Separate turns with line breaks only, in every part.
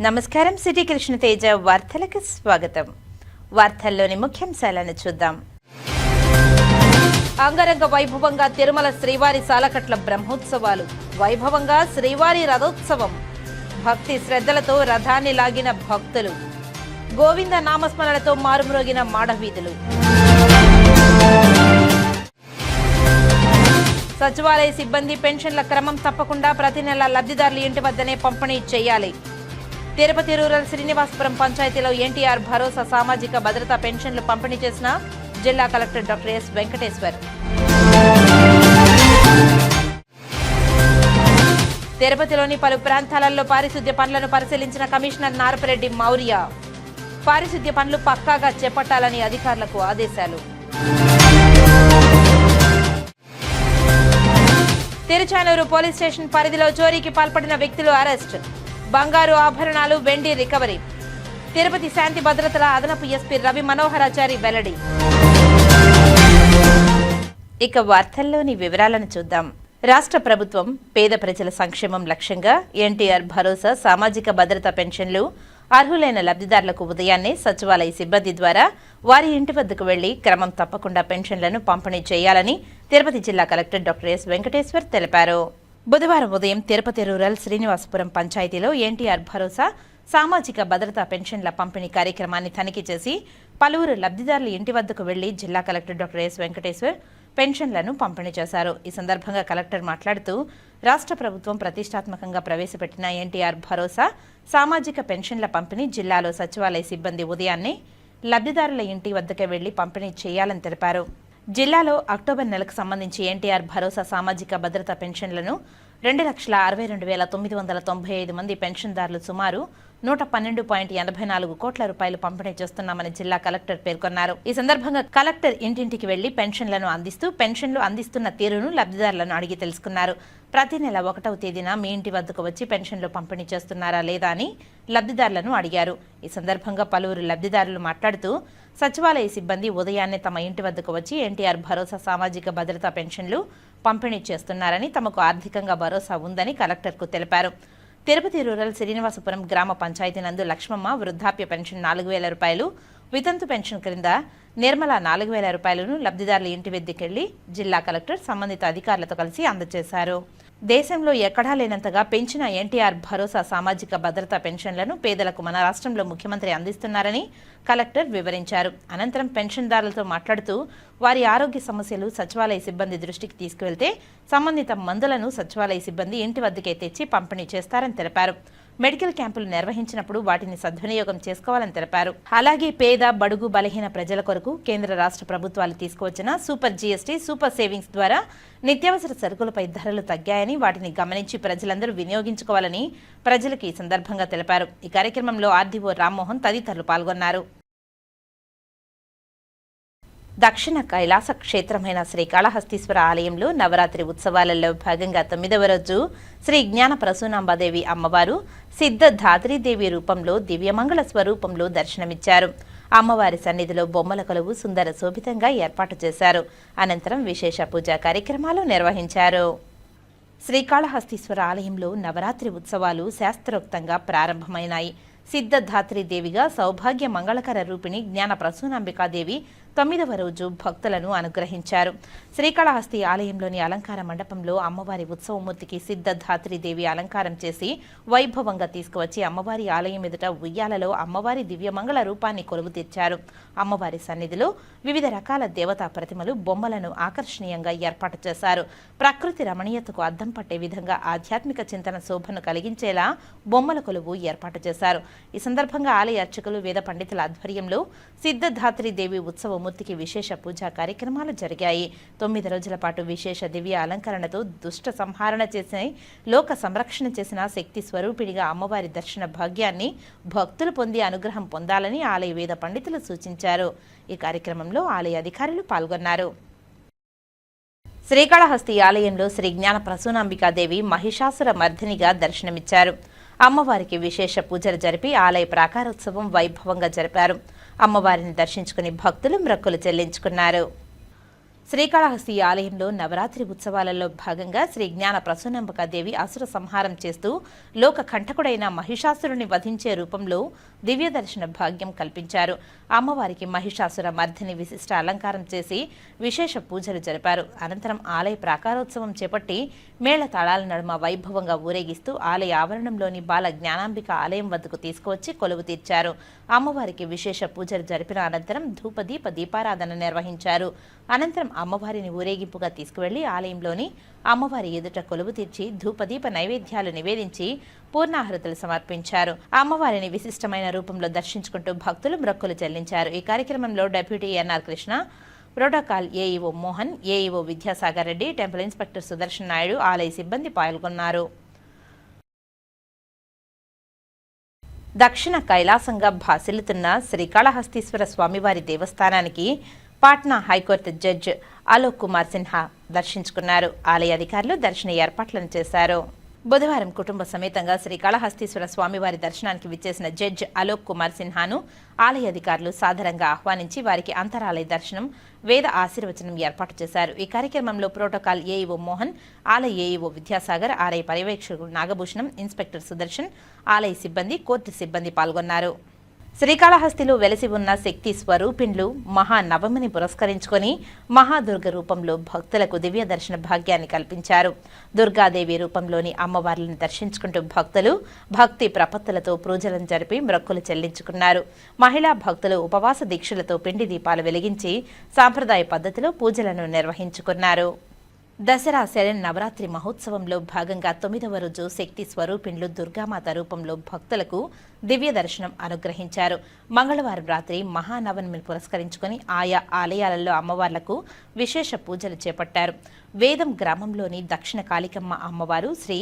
నమస్కారం. సిటీ కృష్ణ తేజ వార్తలకు స్వాగతం. వార్తల్లోని ముఖ్యాంశాలను చూద్దాం. అంగరంగ వైభవంగా తిరుమల శ్రీవారి సాలకట్ల బ్రహ్మోత్సవాలు. వైభవంగా శ్రీవారి రథోత్సవం. భక్తి శ్రద్ధలతో రథాన్ని లాగిన భక్తులు. గోవింద నామస్మరణతో మారుమ్రోగిన మాడవీధులు. సచివాలయ సిబ్బంది పెన్షన్ల క్రమం తప్పకుండా ప్రతి నెల లబ్ధిదారుల ఇంటి వద్దనే పంపిణీ చేయాలి. తిరుపతి రూరల్ శ్రీనివాసపురం పంచాయతీలో ఎన్టీఆర్ భరోసా సామాజిక భద్రతా పెన్షన్లు పంపిణీ చేసిన జిల్లా కలెక్టర్ డాక్టర్ ఎస్ వెంకటేశ్వర్. తిరుపతిలోని పలు ప్రాంతాలలో పారిశుద్ధ్య పనులను పరిశీలించిన కమిషనర్ నారపరెడ్డి మౌర్య. పారిశుద్ధ్య పనులు పక్కాగా చేపట్టాలని అధికారులకు ఆదేశాలు. తిరుచానూరు పోలీస్ స్టేషన్ పరిధిలో చోరీకి పాల్పడిన వ్యక్తులు అరెస్ట్. బంగారు ఆభరణాలు, వెండి రికవరీ. తిరుపతి శాంతి భద్రతల అదనపు ఎస్పీ రవి మనోహరాచారి వెల్లడి. ఇక వార్తల్లోని వివరాలను చూద్దాం. రాష్ట్ర ప్రభుత్వం పేద ప్రజల సంక్షేమం లక్ష్యంగా ఎన్టీఆర్ భరోసా సామాజిక భద్రతా పెన్షన్లు అర్హులైన లబ్ధిదారులకు ఉదయాన్నే సచివాలయ సిబ్బంది ద్వారా వారి ఇంటి వద్దకు వెళ్లి క్రమం తప్పకుండా పెన్షన్లను పంపిణీ చేయాలని తిరుపతి జిల్లా కలెక్టర్ డాక్టర్ ఎస్ వెంకటేశ్వర్ తెలిపారు. బుధవారం ఉదయం తిరుపతి రూరల్ శ్రీనివాసపురం పంచాయతీలో ఎన్టీఆర్ భరోసా సామాజిక భద్రతా పెన్షన్ల పంపిణీ కార్యక్రమాన్ని తనిఖీ చేసి పలువురు లబ్ధిదారుల ఇంటి వద్దకు వెళ్లి జిల్లా కలెక్టర్ డాక్టర్ ఎస్ వెంకటేశ్వర్ పెన్షన్లను పంపిణీ చేశారు. ఈ సందర్భంగా కలెక్టర్ మాట్లాడుతూ రాష్ట్ర ప్రభుత్వం ప్రతిష్టాత్మకంగా ప్రవేశపెట్టిన ఎన్టీఆర్ భరోసా సామాజిక పెన్షన్ల పంపిణీ జిల్లాలో సచివాలయ సిబ్బంది ఉదయాన్నే లబ్ధిదారుల ఇంటి వద్దకే వెళ్లి పంపిణీ చేయాలని తెలిపారు. జిల్లాలో అక్టోబర్ నెలకు సంబంధించి ఎన్టీఆర్ భరోసా సామాజిక భద్రతా పెన్షన్లను 2,62,995 మంది పెన్షన్దారులు సుమారు 112.84 కోట్ల రూపాయలు పంపిణీ చేస్తున్నామని జిల్లా కలెక్టర్ పేర్కొన్నారు. ఈ సందర్భంగా కలెక్టర్ ఇంటింటికి వెళ్లి పెన్షన్లను అందిస్తూ పెన్షన్లు అందిస్తున్న తీరును లబ్ధిదారులను అడిగి తెలుసుకున్నారు. ప్రతి నెల 1వ తేదీన మీ ఇంటి వద్దకు వచ్చి పెన్షన్లు పంపిణీ చేస్తున్నారా లేదా అని లబ్ధిదారులను అడిగారు. ఈ సందర్భంగా పలువురు లబ్ధిదారులు మాట్లాడుతూ సచివాలయ సిబ్బంది ఉదయాన్నే తమ ఇంటి వద్దకు వచ్చి ఎన్టీఆర్ భరోసా సామాజిక భద్రతా పెన్షన్లు పంపిణీ చేస్తున్నారని, తమకు ఆర్థికంగా భరోసా ఉందని కలెక్టర్కు తెలిపారు. తిరుపతి రూరల్ శ్రీనివాసపురం గ్రామ పంచాయతీ నందు లక్ష్మమ్మ వృద్ధాప్య పెన్షన్ 4,000 రూపాయలు, వితంతు పెన్షన్ క్రింద నిర్మల 4,000 రూపాయలను లబ్ధిదారుల ఇంటి వద్దకెళ్లి జిల్లా కలెక్టర్ సంబంధిత అధికారులతో కలిసి అందజేశారు. దేశంలో ఎక్కడా లేనంతగా పెంచిన ఎన్టీఆర్ భరోసా సామాజిక భద్రతా పెన్షన్లను పేదలకు మన రాష్ట్రంలో ముఖ్యమంత్రి అందిస్తున్నారని కలెక్టర్ వివరించారు. అనంతరం పెన్షన్దారులతో మాట్లాడుతూ వారి ఆరోగ్య సమస్యలు సచివాలయ సిబ్బంది దృష్టికి తీసుకువెళ్తే సంబంధిత మందులను సచివాలయ సిబ్బంది ఇంటి వద్దకే తెచ్చి పంపిణీ చేస్తారని తెలిపారు. మెడికల్ క్యాంపులు నిర్వహించినప్పుడు వాటిని సద్వినియోగం చేసుకోవాలని తెలిపారు. అలాగే పేద, బడుగు, బలహీన ప్రజల కొరకు కేంద్ర రాష్ట్ర ప్రభుత్వాలు తీసుకువచ్చిన సూపర్ జీఎస్టీ, సూపర్ సేవింగ్స్ ద్వారా నిత్యావసర సరుకులపై ధరలు తగ్గాయని, వాటిని గమనించి ప్రజలందరూ వినియోగించుకోవాలని ప్రజలకు ఈ సందర్భంగా తెలిపారు. ఈ కార్యక్రమంలో ఆర్డీఓ రామ్మోహన్ తదితరులు పాల్గొన్నారు. దక్షిణ కైలాస క్షేత్రమైన శ్రీకాళహస్తీశ్వర ఆలయంలో నవరాత్రి ఉత్సవాలలో భాగంగా 9వ రోజు శ్రీ జ్ఞాన ప్రసూనాంబాదేవి అమ్మవారు సిద్ధధాత్రీదేవి రూపంలో దివ్యమంగళ స్వరూపంలో దర్శనమిచ్చారు. అమ్మవారి సన్నిధిలో బొమ్మల కొలువు సుందర శోభితంగా ఏర్పాటు చేశారు. అనంతరం విశేష పూజా కార్యక్రమాలు నిర్వహించారు. శ్రీకాళహస్తీశ్వర ఆలయంలో నవరాత్రి ఉత్సవాలు శాస్త్రోక్తంగా ప్రారంభమైనాయి. సిద్ధధాత్రీదేవిగా సౌభాగ్య మంగళకర రూపిణి జ్ఞాన ప్రసూనాంబికాదేవి 9వ రోజు భక్తులను అనుగ్రహించారు. శ్రీకాళహస్తి ఆలయంలోని అలంకార మండపంలో అమ్మవారి ఉత్సవమూర్తికి సిద్ధధాత్రీదేవి అలంకారం చేసి వైభవంగా తీసుకువచ్చి అమ్మవారి ఆలయం ఎదుట ఉయ్యాలలో అమ్మవారి దివ్యమంగళ రూపాన్ని కొలువు తీర్చారు. అమ్మవారి సన్నిధిలో వివిధ రకాల దేవతా ప్రతిమలు, బొమ్మలను ఆకర్షణీయంగా ఏర్పాటు చేశారు. ప్రకృతి రమణీయతకు అద్దం పట్టే విధంగా ఆధ్యాత్మిక చింతన శోభను కలిగించేలా బొమ్మల కొలువు ఏర్పాటు చేశారు. ఈ సందర్భంగా ఆలయ అర్చకులు, వేద పండితుల ఆధ్వర్యంలో సిద్ధధాత్రీదేవి ఉత్సవమూర్తికి విశేష పూజా కార్యక్రమాలు జరిగాయి. 9 రోజుల పాటు విశేష దివ్య అలంకరణతో దుష్ట సంహారణ చేసిన, లోక సంరక్షణ చేసిన శక్తి స్వరూపిణిగా అమ్మవారి దర్శన భాగ్యాన్ని భక్తులు పొంది అనుగ్రహం పొందాలని ఆలయ వేద పండితులు సూచించారు. ఈ కార్యక్రమంలో ఆలయ అధికారులు పాల్గొన్నారు. శ్రీకాళహస్తి ఆలయంలో శ్రీ జ్ఞాన ప్రసూనాంబికాదేవి మహిషాసుర మర్దినిగా దర్శనమిచ్చారు. అమ్మవారికి విశేష పూజలు జరిపి ఆలయ ప్రాకారోత్సవం వైభవంగా జరిపారు. అమ్మవారిని దర్శించుకుని భక్తులు మొక్కులు చెల్లించుకున్నారు. శ్రీకాళహస్తి ఆలయంలో నవరాత్రి ఉత్సవాలలో భాగంగా శ్రీ జ్ఞాన ప్రసూనంబికాదేవి అసుర సంహారం చేస్తూ లోక కంఠకుడైన మహిషాసురుని వధించే రూపంలో దివ్య దర్శన భాగ్యం కల్పించారు. అమ్మవారికి మహిషాసుర మర్దిని విశిష్ట అలంకారం చేసి విశేష పూజలు జరిపారు. అనంతరం ఆలయ ప్రాకారోత్సవం చేపట్టి మేళ తాళాల నడుమ వైభవంగా ఊరేగిస్తూ ఆలయ ఆవరణంలోని బాల జ్ఞానాంబిక ఆలయం వద్దకు తీసుకువచ్చి కొలువు తీర్చారు. అమ్మవారికి విశేష పూజలు జరిపిన అనంతరం ధూపదీప దీపారాధన నిర్వహించారు. అనంతరం అమ్మవారిని ఊరేగింపుగా తీసుకువెళ్లి ఆలయంలోని అమ్మవారి ఎదుట కొలువు తీర్చి ధూపదీప నైవేద్యాలు నివేదించి పూర్ణాహుతులు సమర్పించారు. అమ్మవారిని విశిష్టమైన రూపంలో దర్శించుకుంటూ భక్తులు మొక్కులు చెల్లించారు. ఈ కార్యక్రమంలో deputy NR Krishna, protocol AEO Mohan, AEO Vidyasagar Reddy, temple inspector Sudarshan Naidu, ఆలయ సిబ్బంది పాల్గొన్నారు. దక్షిణ కైలాసంగా భాసిల్లుతున్న శ్రీకాళహస్తీశ్వర స్వామివారి దేవస్థానానికి పాట్నా హైకోర్టు జడ్జి అలోక్ కుమార్ సిన్హా దర్శించుకున్నారు. ఆలయ అధికారులు దర్శన ఏర్పాట్లను చేశారు. బుధవారం కుటుంబ సమేతంగా శ్రీకాళహస్తీశ్వర స్వామివారి దర్శనానికి విచ్చేసిన జడ్జి అలోక్ కుమార్ సిన్హాను ఆలయ అధికారులు సాదరంగా ఆహ్వానించి వారికి అంతరాలయ దర్శనం, వేద ఆశీర్వచనం ఏర్పాటు చేశారు. ఈ కార్యక్రమంలో ప్రోటోకాల్ ఏఈఓ మోహన్, ఆలయ ఏఈఓ విద్యాసాగర్, ఆలయ పర్యవేక్షకుడు నాగభూషణం, ఇన్స్పెక్టర్ సుదర్శన్, ఆలయ సిబ్బంది, కోర్టు సిబ్బంది పాల్గొన్నారు. శ్రీకాళహస్తిలో వెలసి ఉన్న శక్తి స్వరూపిణులు మహానవమిని పురస్కరించుకొని మహాదుర్గ రూపంలో భక్తులకు దివ్య దర్శన భాగ్యాన్ని కల్పించారు. దుర్గాదేవి రూపంలోని అమ్మవార్లను దర్శించుకుంటూ భక్తులు భక్తి ప్రపత్తులతో పూజలను జరిపి మొక్కులు చెల్లించుకున్నారు. మహిళా భక్తులు ఉపవాస దీక్షలతో పిండి దీపాలు వెలిగించి సాంప్రదాయ పద్ధతిలో పూజలను నిర్వహించుకున్నారు. దసరా శరణ్ నవరాత్రి మహోత్సవంలో భాగంగా 9వ రోజు శక్తి స్వరూపిణులు దుర్గామాత రూపంలో భక్తులకు దివ్య దర్శనం అనుగ్రహించారు. మంగళవారం రాత్రి మహానవమిని పురస్కరించుకుని ఆయా ఆలయాలలో అమ్మవార్లకు విశేష పూజలు చేపట్టారు. వేదం గ్రామంలోని దక్షిణ కాళికమ్మ అమ్మవారు, శ్రీ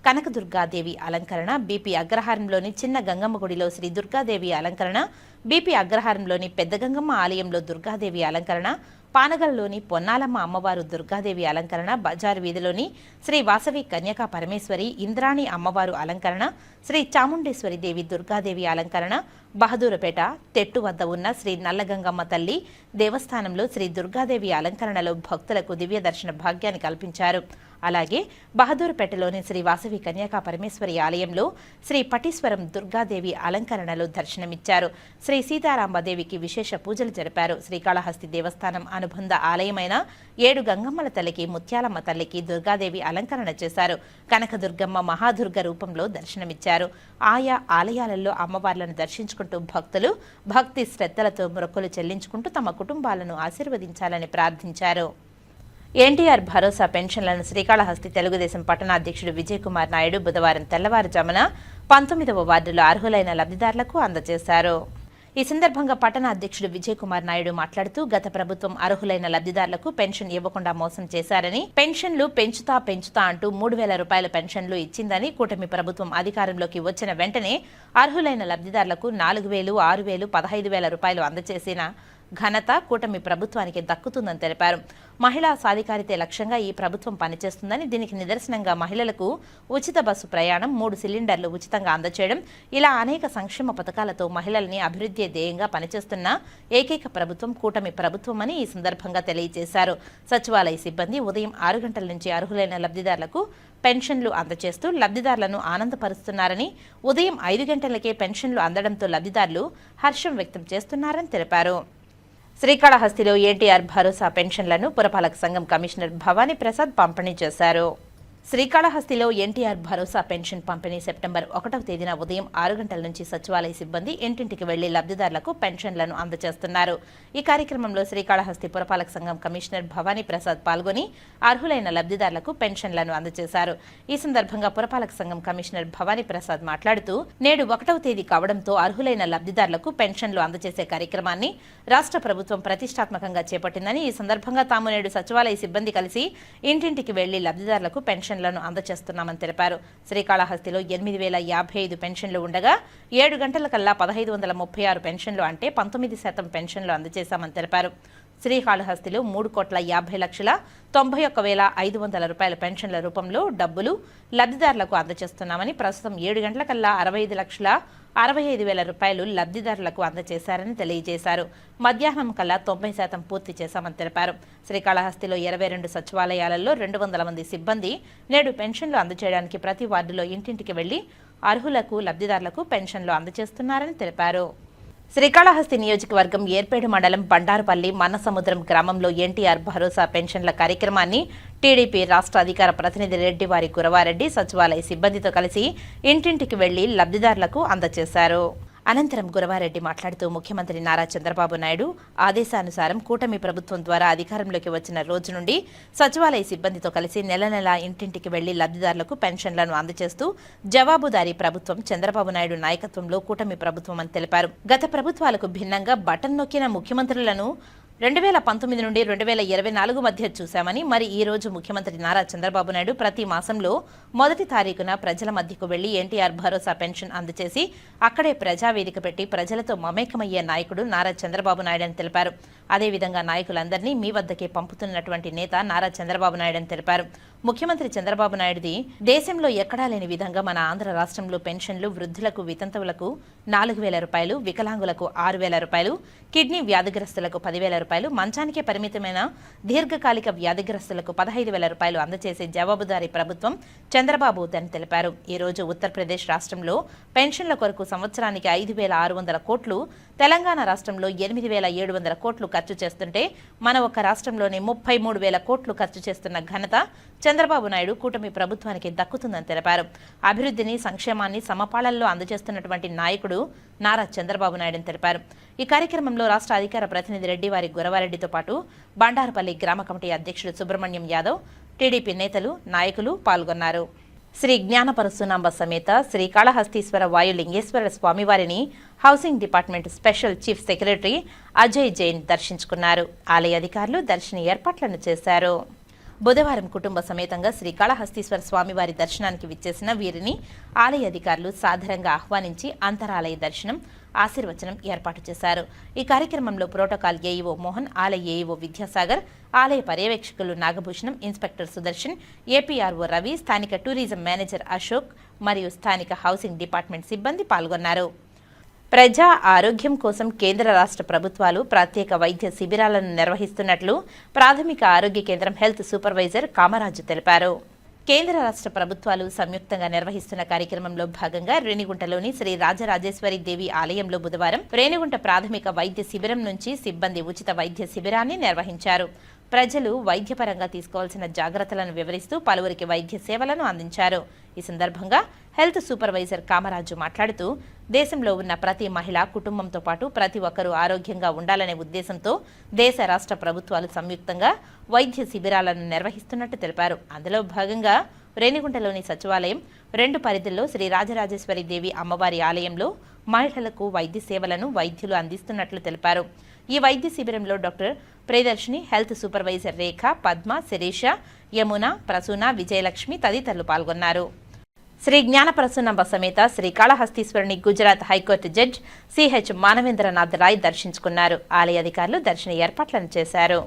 కనకదుర్గాదేవి అలంకరణ, బీపీ అగ్రహారంలోని చిన్న గంగమ్మ గుడిలో శ్రీ దుర్గాదేవి అలంకరణ, బీపీ అగ్రహారంలోని పెద్ద గంగమ్మ ఆలయంలో దుర్గాదేవి అలంకరణ, పానగల్లోని పొన్నాలమ్మ అమ్మవారు దుర్గాదేవి అలంకరణ, బజారు వీధిలోని శ్రీ వాసవి కన్యకా పరమేశ్వరి ఇంద్రాణి అమ్మవారు అలంకరణ, శ్రీ చాముండేశ్వరి దేవి దుర్గాదేవి అలంకరణ, బహదూరుపేట తెట్టు వద్ద ఉన్న శ్రీ నల్లగంగమ్మ తల్లి దేవస్థానంలో శ్రీ దుర్గాదేవి అలంకరణలో భక్తులకు దివ్య దర్శన భాగ్యాన్ని కల్పించారు. అలాగే బహదూరుపేటలోని శ్రీ వాసవి కన్యకా పరమేశ్వరి ఆలయంలో శ్రీ పటీశ్వరం దుర్గాదేవి అలంకరణలో దర్శనమిచ్చారు. శ్రీ సీతారాంబదేవికి విశేష పూజలు జరిపారు. శ్రీకాళహస్తి దేవస్థానం అనుబంధ ఆలయమైన 7 గంగమ్మల తల్లికి, ముత్యాలమ్మ తల్లికి దుర్గాదేవి అలంకరణ చేశారు. కనకదుర్గమ్మ మహాదుర్గ రూపంలో దర్శనమిచ్చారు. ఆయా ఆలయాలలో అమ్మవార్లను దర్శించుకుంటూ భక్తులు భక్తి శ్రద్ధలతో మొక్కులు చెల్లించుకుంటూ తమ కుటుంబాలను ఆశీర్వదించాలని ప్రార్థించారు. ఎన్టీఆర్ భరోసా పెన్షన్లను శ్రీకాళహస్తి తెలుగుదేశం పట్టణాధ్యక్షుడు విజయ్ కుమార్ నాయుడు బుధవారం తెల్లవారుజామున 19వ వార్డులో అర్హులైన లబ్ధిదారులకు అందజేశారు. ఈ సందర్భంగా పట్టణ అధ్యక్షుడు విజయ్ కుమార్ నాయుడు మాట్లాడుతూ గత ప్రభుత్వం అర్హులైన లబ్ధిదారులకు పెన్షన్ ఇవ్వకుండా మోసం చేశారని, పెన్షన్లు పెంచుతా అంటూ 3,000 రూపాయల పెన్షన్లు ఇచ్చిందని, కూటమి ప్రభుత్వం అధికారంలోకి వచ్చిన వెంటనే అర్హులైన లబ్ధిదారులకు 4,000, 6,000, 15,000 రూపాయలు అందజేసిన ఘనత కూటమి ప్రభుత్వానికి దక్కుతుందని తెలిపారు. మహిళా సాధికారితే లక్ష్యంగా ఈ ప్రభుత్వం పనిచేస్తుందని, దీనికి నిదర్శనంగా మహిళలకు ఉచిత బస్సు ప్రయాణం, 3 సిలిండర్లు ఉచితంగా అందజేయడం, ఇలా అనేక సంక్షేమ పథకాలతో మహిళల్ని అభివృద్ధి ధ్యేయంగా పనిచేస్తున్న ఏకైక ప్రభుత్వం కూటమి ప్రభుత్వమని ఈ సందర్భంగా తెలియజేశారు. సచివాలయ సిబ్బంది ఉదయం 6 గంటల నుంచి అర్హులైన లబ్ధిదారులకు పెన్షన్లు అందజేస్తూ లబ్ధిదారులను ఆనందపరుస్తున్నారని, ఉదయం 5 గంటలకే పెన్షన్లు అందడంతో లబ్ధిదారులు హర్షం వ్యక్తం చేస్తున్నారని తెలిపారు. శ్రీకాళహస్తిలో ఎన్టీఆర్ భరోసా పెన్షన్లను పురపాలక సంఘం కమిషనర్ భవానీ ప్రసాద్ పంపిణీ చేశారు. శ్రీకాళహస్తిలో ఎన్టీఆర్ భరోసా పెన్షన్ పంపిణీ సెప్టెంబర్ 1వ తేదీన ఉదయం 6 గంటల నుంచి సచివాలయ సిబ్బంది ఇంటింటికి వెళ్లి లబ్ధిదారులకు పెన్షన్లను అందజేస్తున్నారు. ఈ కార్యక్రమంలో శ్రీకాళహస్తి పురపాలక సంఘం కమిషనర్ భవానీ ప్రసాద్ పాల్గొని అర్హులైన లబ్ధిదారులకు పెన్షన్లను అందజేశారు. ఈ సందర్భంగా పురపాలక సంఘం కమిషనర్ భవానీ ప్రసాద్ మాట్లాడుతూ నేడు 1వ తేదీ కావడంతో అర్హులైన లబ్ధిదారులకు పెన్షన్లు అందజేసే కార్యక్రమాన్ని రాష్ట్ర ప్రభుత్వం ప్రతిష్టాత్మకంగా చేపట్టిందని, ఈ సందర్భంగా తాము నేడు సచివాలయ సిబ్బంది కలిసి ఇంటింటికి వెళ్లి లబ్ధిదారులకు పెన్షన్లను అందజేస్తున్నామని తెలిపారు. శ్రీకాళహస్తిలో 8,055 పెన్షన్లు ఉండగా 7 గంటల కల్లా 1,536 పెన్షన్లు అంటే 19% పెన్షన్లు అందజేశామని తెలిపారు. శ్రీకాళహస్తిలో 3,50,91,500 రూపాయల పెన్షన్ల రూపంలో డబ్బులు లబ్ధిదారులకు అందజేస్తున్నామని, ప్రస్తుతం 7 గంటల కల్లా 65,000 రూపాయలు లబ్ధిదారులకు అందజేశారని తెలియజేశారు. మధ్యాహ్నం కల్లా 90% పూర్తి చేశామని తెలిపారు. శ్రీకాళహస్తిలో 22 సచివాలయాలలో 200 మంది సిబ్బంది నేడు పెన్షన్లు అందజేయడానికి ప్రతి వార్డులో ఇంటింటికి వెళ్లి అర్హులకు లబ్ధిదారులకు పెన్షన్లు అందజేస్తున్నారని తెలిపారు. శ్రీకాళహస్తి నియోజకవర్గం ఏర్పేడు మండలం బండారుపల్లి మన్నసముద్రం గ్రామంలో ఎన్టీఆర్ భరోసా పెన్షన్ల కార్యక్రమాన్ని టీడీపీ రాష్ట్ర అధికార ప్రతినిధి రెడ్డివారి గురవారెడ్డి సచివాలయ సిబ్బందితో కలిసి ఇంటింటికి వెళ్లి లబ్ధిదారులకు అందజేశారు. అనంతరం గురవారెడ్డి మాట్లాడుతూ ముఖ్యమంత్రి నారా చంద్రబాబు నాయుడు ఆదేశానుసారం కూటమి ప్రభుత్వం ద్వారా అధికారంలోకి వచ్చిన రోజు నుండి సచివాలయ సిబ్బందితో కలిసి నెల నెలా ఇంటింటికి వెళ్లి లబ్ధిదారులకు పెన్షన్లను అందజేస్తూ జవాబుదారీ ప్రభుత్వం చంద్రబాబు నాయుడు నాయకత్వంలో కూటమి ప్రభుత్వం అని తెలిపారు. గత ప్రభుత్వాలకు భిన్నంగా బటన్ నొక్కిన ముఖ్యమంత్రులను 2019 నుండి 2024 మధ్య చూశామని, మరి ఈ రోజు ముఖ్యమంత్రి నారా చంద్రబాబు నాయుడు ప్రతి మాసంలో మొదటి తారీఖున ప్రజల మధ్యకు వెళ్లి ఎన్టీఆర్ భరోసా పెన్షన్ అందజేసి అక్కడే ప్రజావేదిక పెట్టి ప్రజలతో మమేకమయ్యే నాయకుడు నారా చంద్రబాబు నాయుడు అని తెలిపారు. అదేవిధంగా నాయకులందరినీ మీ వద్దకే పంపుతున్నటువంటి నేత నారా చంద్రబాబు నాయుడు అని తెలిపారు. ముఖ్యమంత్రి చంద్రబాబు నాయుడుది దేశంలో ఎక్కడా లేని విధంగా మన ఆంధ్ర రాష్ట్రంలో పెన్షన్లు వృద్ధులకు వితంతువులకు 4,000 రూపాయలు, వికలాంగులకు 6,000 రూపాయలు, కిడ్నీ వ్యాధిగ్రస్తులకు 10,000 రూపాయలు, మంచానికే పరిమితమైన దీర్ఘకాలిక వ్యాధిగ్రస్తులకు 15,000 రూపాయలు అందజేసే జవాబుదారీ ప్రభుత్వం చంద్రబాబు అని తెలిపారు. ఈ రోజు ఉత్తరప్రదేశ్ రాష్ట్రంలో పెన్షన్ల కొరకు సంవత్సరానికి 5,600 కోట్లు, తెలంగాణ రాష్ట్రంలో 8,700 కోట్లు ఖర్చు చేస్తుంటే మన ఒక్క రాష్ట్రంలోనే 33,000 కోట్లు ఖర్చు చేస్తున్న ఘనత చంద్రబాబు నాయుడు కూటమి ప్రభుత్వానికి దక్కుతుందని తెలిపారు. అభివృద్ధిని, సంక్షేమాన్ని సమపాళల్లో అందజేస్తున్నటువంటి నాయకుడు నారా చంద్రబాబు నాయుడు అని తెలిపారు. ఈ కార్యక్రమంలో రాష్ట్ర అధికార ప్రతినిధి రెడ్డివారి గురవారెడ్డితో పాటు బండారుపల్లి గ్రామ కమిటీ అధ్యక్షుడు సుబ్రహ్మణ్యం యాదవ్, టీడీపీ నేతలు, నాయకులు పాల్గొన్నారు. శ్రీ జ్ఞానపరశునాంబ సమేత శ్రీకాళహస్తీశ్వర వాయులింగేశ్వర స్వామివారిని housing department special chief secretary Ajay Jain దర్శించుకున్నారు. ఆలయ అధికారులు దర్శన ఏర్పాట్లను చేశారు. బుధవారం కుటుంబ సమేతంగా శ్రీకాళహస్తీశ్వర స్వామివారి దర్శనానికి విచ్చేసిన వీరిని ఆలయ అధికారులు సాదరంగా ఆహ్వానించి అంతరాలయ దర్శనం, ఆశీర్వచనం ఏర్పాటు చేశారు. ఈ కార్యక్రమంలో ప్రోటోకాల్ ఏఈఓ మోహన్, ఆలయ ఏఈఓ విద్యాసాగర్, ఆలయ పర్యవేక్షకులు నాగభూషణం, ఇన్స్పెక్టర్ సుదర్శన్, ఏపీఆర్ఓ రవి, స్థానిక టూరిజం మేనేజర్ అశోక్ మరియు స్థానిక హౌసింగ్ డిపార్ట్మెంట్ సిబ్బంది పాల్గొన్నారు. ప్రజా ఆరోగ్యం కోసం కేంద్ర రాష్ట్ర ప్రభుత్వాలు ప్రత్యేక వైద్య శిబిరాలను నిర్వహిస్తున్నట్లు ప్రాథమిక ఆరోగ్య కేంద్రం హెల్త్ సూపర్వైజర్ కామరాజు తెలిపారు. కేంద్ర రాష్ట్ర ప్రభుత్వాలు సంయుక్తంగా నిర్వహిస్తున్న కార్యక్రమంలో భాగంగా రేణిగుంటలోని శ్రీ రాజరాజేశ్వరి దేవి ఆలయంలో బుధవారం రేణిగుంట ప్రాథమిక వైద్య శిబిరం నుంచి సిబ్బంది ఉచిత వైద్య శిబిరాన్ని నిర్వహించారు. ప్రజలు వైద్యపరంగా తీసుకోవాల్సిన జాగ్రత్తలను వివరిస్తూ పలువురికి వైద్య సేవలను అందించారు. ఈ సందర్భంగా హెల్త్ సూపర్వైజర్ కామరాజు మాట్లాడుతూ దేశంలో ఉన్న ప్రతి మహిళ, కుటుంబంతో పాటు ప్రతి ఒక్కరూ ఆరోగ్యంగా ఉండాలనే ఉద్దేశంతో దేశ రాష్ట్ర ప్రభుత్వాలు సంయుక్తంగా వైద్య శిబిరాలను నిర్వహిస్తున్నట్టు తెలిపారు. అందులో భాగంగా రేణిగుంటలోని సచివాలయం 2 పరిధుల్లో శ్రీ రాజరాజేశ్వరి దేవి అమ్మవారి ఆలయంలో మహిళలకు వైద్య సేవలను వైద్యులు అందిస్తున్నట్లు తెలిపారు. ఈ వైద్య శిబిరంలో doctor Priyadarshini, health supervisor Rekha, Padma, Sirisha, Yamuna, Prasuna, Vijayalakshmi తదితరులు పాల్గొన్నారు. శ్రీ జ్ఞానపరశునాంబ సమేత శ్రీకాళహస్తీశ్వరుని Gujarat high court judge CH Manavendranath Roy దర్శించుకున్నారు. ఆలయ అధికారులు దర్శన ఏర్పాట్లను చేశారు.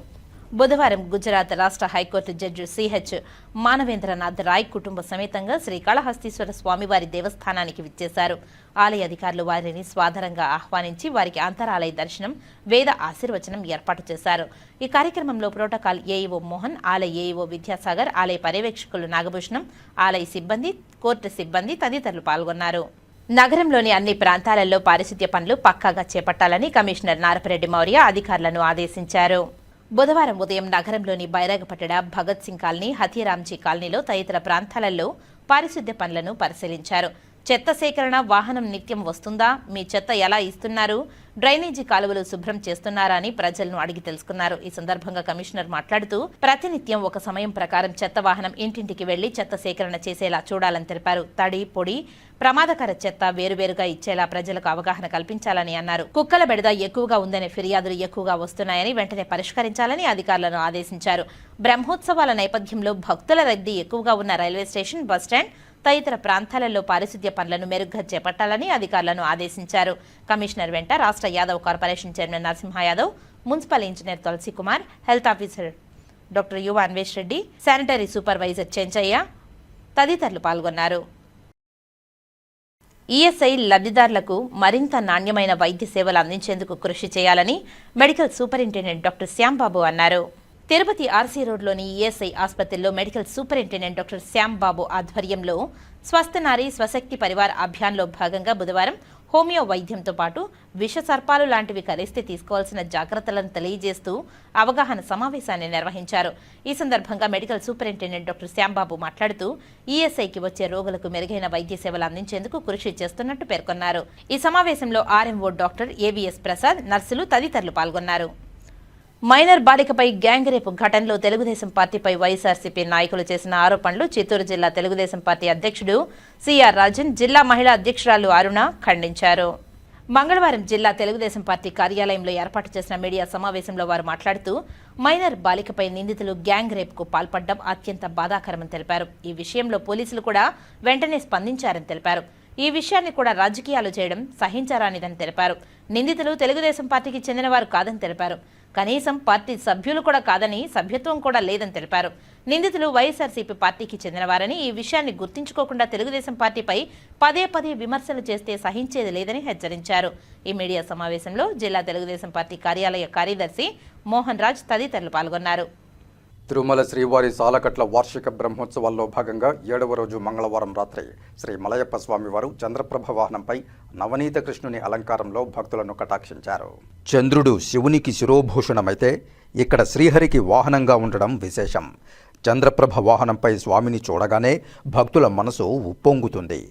బుధవారం గుజరాత్ రాష్ట్ర high court judge CH Manavendranath Roy కుటుంబ సమేతంగా శ్రీకాళహస్తీశ్వర స్వామివారి దేవస్థానానికి విచ్చేశారు. ఆలయ అధికారులు వారిని స్వాదరంగా ఆహ్వానించి వారికి అంతరాలయ దర్శనం, వేద ఆశీర్వచనం ఏర్పాటు చేశారు. ఈ కార్యక్రమంలో ప్రోటోకాల్ ఏఈఓ మోహన్, ఆలయ ఏఈఓ విద్యాసాగర్, ఆలయ పర్యవేక్షకులు నాగభూషణం, ఆలయ సిబ్బంది, కోర్టు సిబ్బంది తదితరులు పాల్గొన్నారు. నగరంలోని అన్ని ప్రాంతాలలో పారిశుద్ధ్య పనులు పక్కాగా చేపట్టాలని కమిషనర్ నారపరెడ్డి మౌర్య అధికారులను ఆదేశించారు. బుధవారం ఉదయం నగరంలోని బైరాగపట్టణ, భగత్ సింగ్ కాలనీ, హతీరాంజీ కాలనీలో తదితర ప్రాంతాలలో పారిశుద్ధ్య పనులను పరిశీలించారు. చెత్త సేకరణ వాహనం నిత్యం వస్తుందా, మీ చెత్త ఎలా ఇస్తున్నారు, డ్రైనేజీ కాలువలు శుభ్రం చేస్తున్నారా అని ప్రజలను అడిగి తెలుసుకున్నారు. ఈ సందర్భంగా కమిషనర్ మాట్లాడుతూ ప్రతినిత్యం ఒక సమయం ప్రకారం చెత్త వాహనం ఇంటింటికి వెళ్లి చెత్త సేకరణ చేసేలా చూడాలని తెలిపారు. తడి, పొడి, ప్రమాదకర చెత్త వేరువేరుగా ఇచ్చేలా ప్రజలకు అవగాహన కల్పించాలని అన్నారు. కుక్కల బెడద ఎక్కువగా ఉందనే ఫిర్యాదులు ఎక్కువగా వస్తున్నాయని వెంటనే పరిష్కరించాలని అధికారులను ఆదేశించారు. బ్రహ్మోత్సవాల నేపథ్యంలో భక్తుల రద్దీ ఎక్కువగా ఉన్న రైల్వే స్టేషన్, బస్టాండ్ తదితర ప్రాంతాలలో పారిశుద్ధ్య పనులను మెరుగ్గా చేపట్టాలని అధికారులను ఆదేశించారు. కమిషనర్ వెంట రాష్ట్ర Yadav corporation chairman Narasimha Yadav, municipal engineer Tulasi Kumar, health officer doctor Yuva Anvesh Reddy, sanitary supervisor Chenchaiah తదితరులు పాల్గొన్నారు. ఈఎస్ఐ లబ్ధిదారులకు మరింత నాణ్యమైన వైద్య సేవలు అందించేందుకు కృషి చేయాలని మెడికల్ సూపరింటెండెంట్ డాక్టర్ శ్యాంబాబు అన్నారు. తిరుపతి ఆర్సీ రోడ్లోని ఈఎస్ఐ ఆసుపత్రిలో మెడికల్ సూపరింటెండెంట్ డాక్టర్ శ్యాంబాబు ఆధ్వర్యంలో స్వస్థ నారీ స్వశక్తి పరివార్ అభియాన్లో భాగంగా బుధవారం హోమియో వైద్యంతో పాటు విష సర్పాలు లాంటివి కలిస్తే తీసుకోవాల్సిన జాగ్రత్తలను తెలియజేస్తూ అవగాహన సమావేశాన్ని నిర్వహించారు. ఈ సందర్భంగా మెడికల్ సూపరింటెండెంట్ డాక్టర్ శ్యాంబాబు మాట్లాడుతూ ఈఎస్ఐకి వచ్చే రోగులకు మెరుగైన వైద్య సేవలు అందించేందుకు కృషి చేస్తున్నట్టు పేర్కొన్నారు. ఈ సమావేశంలో ఆర్ఎంఓ డాక్టర్ ఏవీఎస్ ప్రసాద్, నర్సులు తదితరులు పాల్గొన్నారు. మైనర్ బాలికపై గ్యాంగ్ రేపు ఘటనలో తెలుగుదేశం పార్టీపై వైఎస్ఆర్సీపీ నాయకులు చేసిన ఆరోపణలు చిత్తూరు జిల్లా తెలుగుదేశం పార్టీ అధ్యక్షుడు సిఆర్ రాజన్, జిల్లా మహిళా అధ్యక్షురాలు అరుణ ఖండించారు. మంగళవారం జిల్లా తెలుగుదేశం పార్టీ కార్యాలయంలో ఏర్పాటు చేసిన మీడియా సమావేశంలో వారు మాట్లాడుతూ మైనర్ బాలికపై నిందితులు గ్యాంగ్ రేప్కు పాల్పడడం అత్యంత బాధాకరమని తెలిపారు. ఈ విషయంలో పోలీసులు కూడా వెంటనే స్పందించారని తెలిపారు. ఈ విషయాన్ని కూడా రాజకీయాలు చేయడం సహించరానిదని తెలిపారు. నిందితులు తెలుగుదేశం పార్టీకి చెందినవారు కాదని తెలిపారు. కనీసం పార్టీ సభ్యులు కూడా కాదని, సభ్యత్వం కూడా లేదని తెలిపారు. నిందితులు వైఎస్ఆర్సీపీ పార్టీకి చెందినవారని, ఈ విషయాన్ని గుర్తించుకోకుండా తెలుగుదేశం పార్టీపై పదే పదే విమర్శలు చేస్తే సహించేది లేదని హెచ్చరించారు. ఈ మీడియా సమావేశంలో జిల్లా తెలుగుదేశం పార్టీ కార్యాలయ కార్యదర్శి మోహన్ రాజ్ తదితరులు పాల్గొన్నారు.
తిరుమల శ్రీవారి సాలకట్ల వార్షిక బ్రహ్మోత్సవాల్లో భాగంగా 7వ రోజు మంగళవారం రాత్రి శ్రీ మలయప్ప స్వామివారు చంద్రప్రభ వాహనంపై నవనీత కృష్ణుని అలంకారంలో భక్తులను కటాక్షించారు. చంద్రుడు శివునికి శిరోభూషణమైతే ఇక్కడ శ్రీహరికి వాహనంగా ఉండడం విశేషం. చంద్రప్రభ వాహనంపై స్వామిని చూడగానే భక్తుల మనసు ఉప్పొంగుతుంది,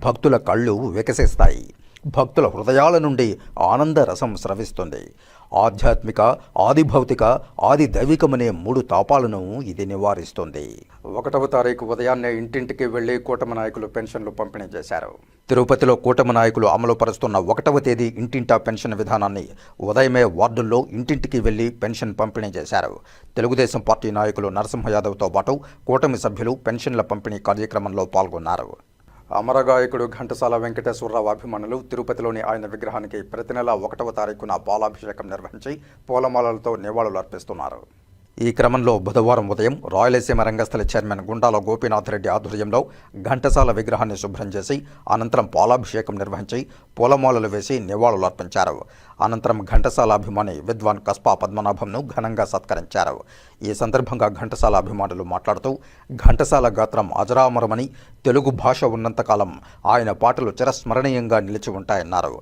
భక్తుల కళ్ళు వికసిస్తాయి, భక్తుల హృదయాల నుండి ఆనంద రసం స్రవిస్తుంది. ఆధ్యాత్మిక, ఆదిభౌతిక, ఆది దైవికమనే 3 తాపాలను ఇది నివారిస్తుంది. 1వ తారీఖు ఉదయాన్నే ఇంటింటికి వెళ్లి కూటమి నాయకులు పెన్షన్లు పంపిణీ చేశారు. తిరుపతిలో కూటమి నాయకులు అమలు పరుస్తున్న 1వ తేదీ ఇంటింటా పెన్షన్ విధానాన్ని ఉదయమే వార్డుల్లో ఇంటింటికి వెళ్లి పెన్షన్ పంపిణీ చేశారు. తెలుగుదేశం పార్టీ నాయకులు నరసింహ యాదవ్తో పాటు కూటమి సభ్యులు పెన్షన్ల పంపిణీ కార్యక్రమంలో పాల్గొన్నారు. అమరగాయకుడు ఘంటసాల వెంకటేశ్వరరావు అభిమానులు తిరుపతిలోని ఆయన విగ్రహానికి ప్రతి నెల 1వ తారీఖున పాలాభిషేకం నిర్వహించి పూలమాలలతో నివాళులు అర్పిస్తున్నారు. ఈ క్రమంలో బుధవారం ఉదయం రాయలసీమ రంగస్థల చైర్మన్ గుండాల గోపీనాథ్ రెడ్డి ఆధ్వర్యంలో ఘంటసాల విగ్రహాన్ని శుభ్రం చేసి అనంతరం పాలాభిషేకం నిర్వహించి పూలమాలలు వేసి నివాళులు అర్పించారు. అనంతరం ఘంటసాల అభిమాని విద్వాన్ కస్పా పద్మనాభంను ఘనంగా సత్కరించారు. ఈ సందర్భంగా ఘంటసాల అభిమానులు మాట్లాడుతూ ఘంటసాల గాత్రం అజరామరమని, తెలుగు భాష ఉన్నంతకాలం ఆయన పాటలు చిరస్మరణీయంగా నిలిచి ఉంటాయన్నారు.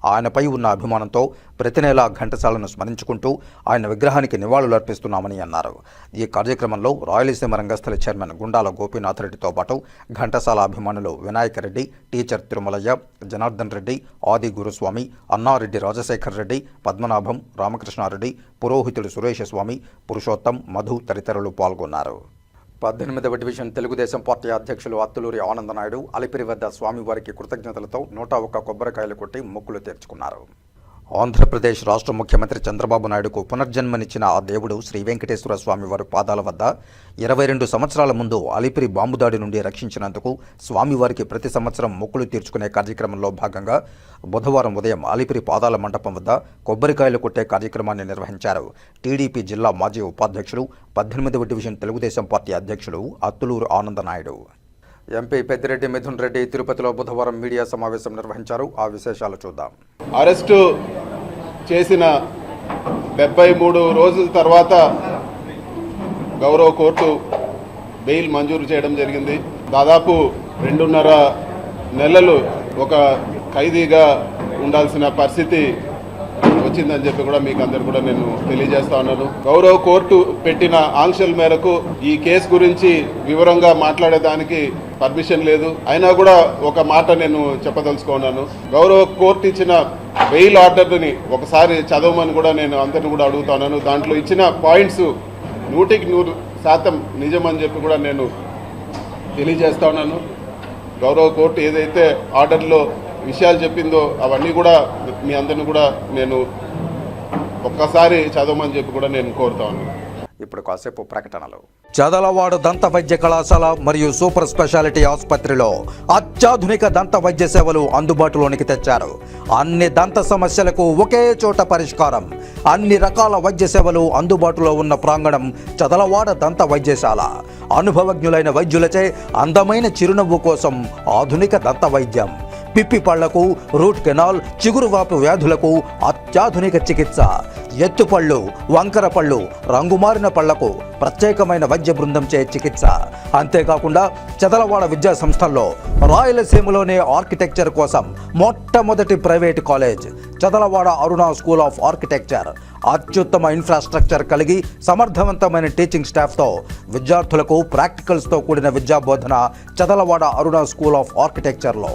ఆయనపై ఉన్న అభిమానంతో ప్రతి నెలా ఘంటసాలను స్మరించుకుంటూ ఆయన విగ్రహానికి నివాళులు అర్పిస్తున్నామని అన్నారు. ఈ కార్యక్రమంలో రాయలసీమ రంగస్థల చైర్మన్ గుండాల గోపీనాథ్ రెడ్డితో పాటు ఘంటసాల అభిమానులు వినాయక రెడ్డి, టీచర్ తిరుమలయ్య, జనార్దన్ రెడ్డి, ఆది గురుస్వామి, అన్నారెడ్డి రాజశేఖర్ రెడ్డి, పద్మనాభం, రామకృష్ణారెడ్డి, పురోహితుడు సురేష స్వామి, పురుషోత్తం, మధు తదితరులు పాల్గొన్నారు. 18వ డివిజన్ తెలుగుదేశం పార్టీ అధ్యక్షులు అత్తులూరి ఆనందనాయుడు అలిపిరి వద్ద స్వామివారికి కృతజ్ఞతలతో 101 కొబ్బరికాయలు కొట్టి మొక్కులు తీర్చుకున్నారు. ఆంధ్రప్రదేశ్ రాష్ట్ర ముఖ్యమంత్రి చంద్రబాబు నాయుడుకు పునర్జన్మనిచ్చిన ఆ దేవుడు శ్రీ వెంకటేశ్వర స్వామి వారి పాదాల వద్ద 22 సంవత్సరాల ముందు అలిపిరి బాంబు దాడి నుండి రక్షించినందుకు స్వామివారికి ప్రతి సంవత్సరం మొక్కులు తీర్చుకునే కార్యక్రమంలో భాగంగా బుధవారం ఉదయం అలిపిరి పాదాల మండపం వద్ద కొబ్బరికాయలు కొట్టే కార్యక్రమాన్ని నిర్వహించారు. టీడీపీ జిల్లా మాజీ ఉపాధ్యక్షుడు 18వ డివిజన్ తెలుగుదేశం పార్టీ అధ్యక్షుడు అత్తులూరు ఆనందనాయుడు. ఎంపీ పెద్దిరెడ్డి మిథున్ రెడ్డి తిరుపతిలో బుధవారం మీడియా సమావేశం నిర్వహించారు. ఆ విశేషాలు చూద్దాం.
అరెస్టు చేసిన 73 రోజుల తర్వాత గౌరవ కోర్టు బెయిల్ మంజూరు చేయడం జరిగింది. దాదాపు 2.5 నెలలు ఒక ఖైదీగా ఉండాల్సిన పరిస్థితి వచ్చిందని చెప్పి కూడా మీకు అందరు కూడా నేను తెలియజేస్తా ఉన్నాను. గౌరవ కోర్టు పెట్టిన ఆంక్షల మేరకు ఈ కేసు గురించి వివరంగా మాట్లాడేదానికి పర్మిషన్ లేదు. అయినా కూడా ఒక మాట నేను చెప్పదలుచుకున్నాను. గౌరవ కోర్టు ఇచ్చిన బెయిల్ ఆర్డర్ని ఒకసారి చదవమని కూడా నేను అందరిని కూడా అడుగుతున్నాను. దాంట్లో ఇచ్చిన పాయింట్స్ 100% నిజమని చెప్పి కూడా నేను తెలియజేస్తా ఉన్నాను. గౌరవ కోర్టు ఏదైతే ఆర్డర్లో విషయాలు చెప్పిందో అవన్నీ కూడా మీ అందరిని కూడా నేను ఒక్కసారి చదవమని చెప్పి కూడా నేను కోరుతా ఉన్నాను.
ఇప్పుడు కాసేపు ప్రకటనలు. చదలవాడ దంత వైద్య కళాశాల మరియు సూపర్ స్పెషాలిటీ ఆసుపత్రిలో అత్యాధునిక దంత వైద్య సేవలు అందుబాటులోనికి తెచ్చారు. అన్ని దంత సమస్యలకు ఒకే చోట పరిష్కారం. అన్ని రకాల వైద్య సేవలు అందుబాటులో ఉన్న ప్రాంగణం చదలవాడ దంత వైద్యశాల. అనుభవజ్ఞులైన వైద్యులచే అందమైన చిరునవ్వు కోసం ఆధునిక దంత వైద్యం.
పిప్పి పళ్లకు, రూట్ కెనాల్, చిగురువాపు వ్యాధులకు అత్యాధునిక చికిత్స. ఎత్తుపళ్ళు, వంకర పళ్ళు, రంగుమారిన పళ్లకు ప్రత్యేకమైన వైద్య బృందంచే చికిత్స. అంతేకాకుండా చదలవాడ విద్యా సంస్థల్లో రాయలసీమలోనే ఆర్కిటెక్చర్ కోసం మొట్టమొదటి private college Chadalavada Aruna school of architecture. అత్యుత్తమ ఇన్ఫ్రాస్ట్రక్చర్ కలిగి సమర్థవంతమైన టీచింగ్ స్టాఫ్తో విద్యార్థులకు ప్రాక్టికల్స్తో కూడిన విద్యాబోధన చదలవాడ అరుణ స్కూల్ ఆఫ్ ఆర్కిటెక్చర్లో.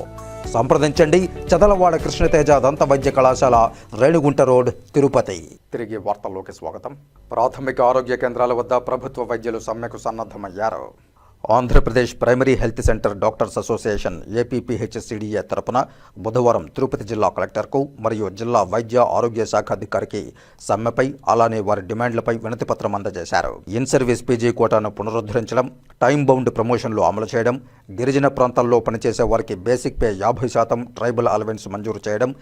సంప్రదించండి చదలవాడ కృష్ణతేజ దంత వైద్య కళాశాల, రేణిగుంట రోడ్, తిరుపతి.
తిరిగి వార్తల్లోకి స్వాగతం. ప్రాథమిక ఆరోగ్య కేంద్రాల వద్ద ప్రభుత్వ వైద్యులు సమ్మెకు సన్నద్ధమయ్యారు. Andhra Pradesh primary health centre doctors association APPHCDA తరపున బుధవారం తిరుపతి జిల్లా కలెక్టర్కు మరియు జిల్లా వైద్య ఆరోగ్య శాఖ అధికారికి సమ్మెపై అలానే వారి డిమాండ్లపై వినతిపత్రం అందజేశారు. ఇన్ సర్వీస్ పీజీ కోటాను పునరుద్ధరించడం, టైం బౌండ్ ప్రమోషన్లు అమలు చేయడం, గిరిజన ప్రాంతాల్లో పనిచేసే వారికి బేసిక్ పే 50% ట్రైబల్ అలవెన్స్ మంజూరు చేయడం,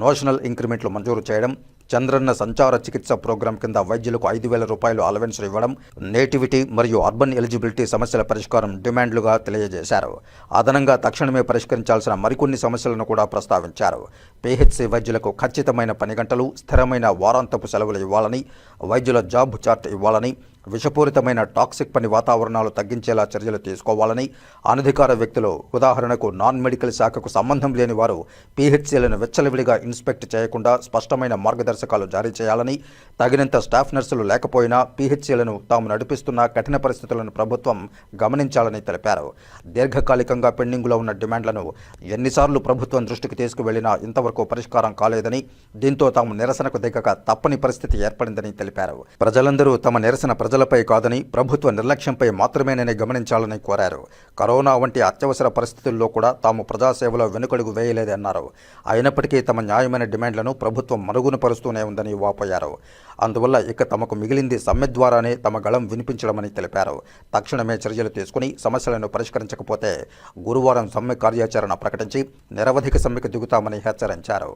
నోషనల్ ఇంక్రిమెంట్లు మంజూరు చేయడం, చంద్రన్న సంచార చికిత్స ప్రోగ్రాం కింద వైద్యులకు 5,000 రూపాయలు అలవెన్స్ ఇవ్వడం, నేటివిటీ మరియు అర్బన్ ఎలిజిబిలిటీ సమస్యల పరిష్కారం డిమాండ్లుగా తెలియజేశారు. అదనంగా తక్షణమే పరిష్కరించాల్సిన మరికొన్ని సమస్యలను కూడా ప్రస్తావించారు. పీహెచ్సీ వైద్యులకు ఖచ్చితమైన పని గంటలు, స్థిరమైన వారాంతపు సెలవులు ఇవ్వాలని, వైద్యుల జాబ్ చార్ట్ ఇవ్వాలని, విషపూరితమైన టాక్సిక్ పని వాతావరణాలు తగ్గించేలా చర్యలు తీసుకోవాలని, అనధికార వ్యక్తులు ఉదాహరణకు నాన్ మెడికల్ శాఖకు సంబంధం లేని వారు పీహెచ్సీలను వెచ్చలవిడిగా ఇన్స్పెక్ట్ చేయకుండా స్పష్టమైన మార్గదర్శకాలు జారీ చేయాలని, తగినంత స్టాఫ్ నర్సులు లేకపోయినా పీహెచ్సీలను తాము నడిపిస్తున్న కఠిన పరిస్థితులను ప్రభుత్వం గమనించాలని తెలిపారు. దీర్ఘకాలికంగా పెండింగులో ఉన్న డిమాండ్లను ఎన్నిసార్లు ప్రభుత్వం దృష్టికి తీసుకువెళ్లినా ఇంతవరకు పరిష్కారం కాలేదని, దీంతో తాము నిరసనకు దిగక తప్పని పరిస్థితి ఏర్పడిందని తెలిపారు. ప్రజలందరూ తమ నిరసన ప్రజలపై కాదని ప్రభుత్వ నిర్లక్ష్యంపై మాత్రమేనని గమనించాలని కోరారు. కరోనా వంటి అత్యవసర పరిస్థితుల్లో కూడా తాము ప్రజాసేవలో వెనుకడుగు వేయలేదన్నారు. అయినప్పటికీ తమ న్యాయమైన డిమాండ్లను ప్రభుత్వం మరుగున పరుస్తూనే ఉందని వాపోయారు. అందువల్ల ఇక తమకు మిగిలింది సమ్మె ద్వారానే తమ గళం వినిపించడమని తెలిపారు. తక్షణమే చర్యలు తీసుకుని సమస్యలను పరిష్కరించకపోతే గురువారం సమ్మె కార్యాచరణ ప్రకటించి నిరవధిక సమ్మెకు దిగుతామని హెచ్చరించారు.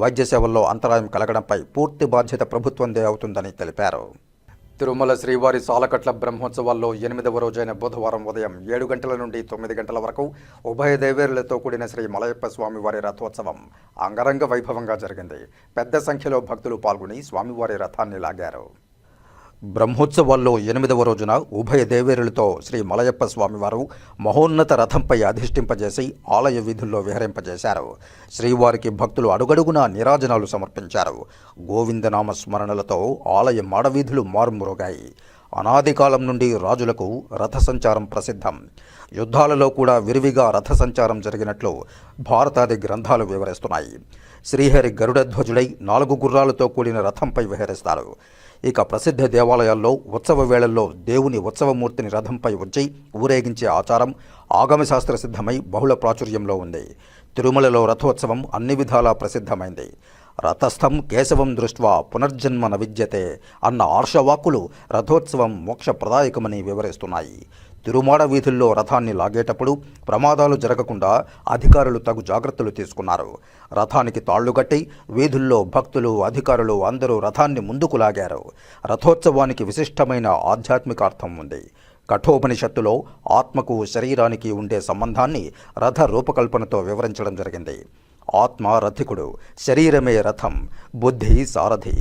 వైద్య సేవల్లో అంతరాయం కలగడంపై పూర్తి బాధ్యత ప్రభుత్వందే అవుతుందని తెలిపారు. తిరుమల శ్రీవారి సాలకట్ల బ్రహ్మోత్సవాల్లో 8వ రోజైన బుధవారం ఉదయం 7 గంటల నుండి 9 గంటల వరకు ఉభయ దేవేరులతో కూడిన శ్రీ మలయప్ప స్వామివారి రథోత్సవం అంగరంగ వైభవంగా జరిగింది. పెద్ద సంఖ్యలో భక్తులు పాల్గొని స్వామివారి రథాన్ని లాగారు. బ్రహ్మోత్సవాల్లో 8వ రోజున ఉభయ దేవేరులతో శ్రీ మలయప్ప స్వామివారు మహోన్నత రథంపై అధిష్ఠింపజేసి ఆలయ వీధుల్లో విహరింపజేశారు. శ్రీవారికి భక్తులు అడుగడుగునా నీరాజనాలు సమర్పించారు. గోవిందనామ స్మరణలతో ఆలయ మాడవీధులు మారుమ్రోగాయి. అనాది కాలం నుండి రాజులకు రథ సంచారం ప్రసిద్ధం. యుద్ధాలలో కూడా విరివిగా రథ సంచారం జరిగినట్లు భారతాది గ్రంథాలు వివరిస్తున్నాయి. శ్రీహరి గరుడధ్వజుడై 4 గుర్రాలతో కూడిన రథంపై విహరిస్తారు. ఇక ప్రసిద్ధ దేవాలయాల్లో ఉత్సవ వేళల్లో దేవుని ఉత్సవమూర్తిని రథంపై ఉంచి ఊరేగించే ఆచారం ఆగమశాస్త్ర సిద్ధమై బహుళ ప్రాచుర్యంలో ఉంది. తిరుమలలో రథోత్సవం అన్ని విధాలా ప్రసిద్ధమైంది. రథస్థం కేశవం దృష్ట్వా పునర్జన్మ న విద్యతే అన్న ఆర్షవాక్కులు రథోత్సవం మోక్షప్రదాయకమని వివరిస్తున్నాయి. తిరుమాడ వీధుల్లో రథాన్ని లాగేటప్పుడు ప్రమాదాలు జరగకుండా అధికారులు తగు జాగ్రత్తలు తీసుకున్నారు. రథానికి తాళ్లు కట్టి వీధుల్లో భక్తులు, అధికారులు అందరూ రథాన్ని ముందుకు లాగారు. రథోత్సవానికి విశిష్టమైన ఆధ్యాత్మిక అర్థం ఉంది. కఠోపనిషత్తులో ఆత్మకు శరీరానికి ఉండే సంబంధాన్ని రథ రూపకల్పనతో వివరించడం జరిగింది. ఆత్మ రథికుడు, శరీరమే రథం, బుద్ధి సారథి,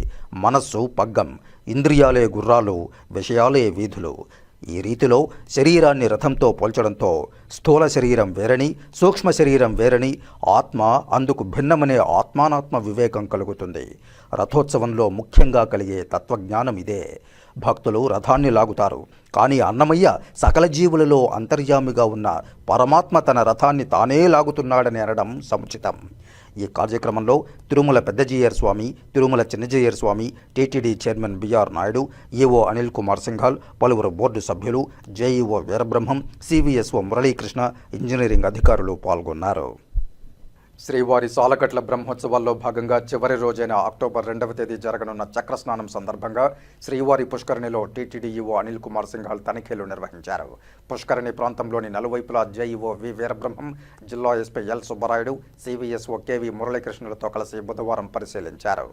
మనస్సు పగ్గం, ఇంద్రియాలే గుర్రాలు, విషయాలే వీధులు. ఈ రీతిలో శరీరాన్ని రథంతో పోల్చడంతో స్థూల శరీరం వేరని, సూక్ష్మ శరీరం వేరని, ఆత్మ అందుకు భిన్నమనే ఆత్మానాత్మ వివేకం కలుగుతుంది. రథోత్సవంలో ముఖ్యంగా కలిగే తత్వజ్ఞానం ఇదే. భక్తులు రథాన్ని లాగుతారు, కానీ అన్నమయ్య సకల జీవులలో అంతర్యామిగా ఉన్న పరమాత్మ తన రథాన్ని తానే లాగుతున్నాడని అనడం సముచితం. ఈ కార్యక్రమంలో Tirumala Peddajeeyar Swami, Tirumala Chinnajeeyar Swami, TTD chairman BR Naidu, EO Anil Kumar Singhal, పలువురు బోర్డు సభ్యులు, JEO Veerabrahmam, CVSO Muralikrishna, engineering అధికారులు పాల్గొన్నారు. శ్రీవారి సాలకట్ల బ్రహ్మోత్సవాల్లో భాగంగా చివరి రోజైన అక్టోబర్ 2వ తేదీ జరగనున్న చక్రస్నానం సందర్భంగా శ్రీవారి పుష్కరిణిలో టీటీడీఈఓ అనిల్ కుమార్ సింఘాల్ తనిఖీలు నిర్వహించారు. పుష్కరిణి ప్రాంతంలోని నలువైపులా జేఈఓ వి వీరబ్రహ్మం, జిల్లా SP L Subbarayudu, CVSO KV మురళీకృష్ణులతో కలిసి బుధవారం పరిశీలించారు.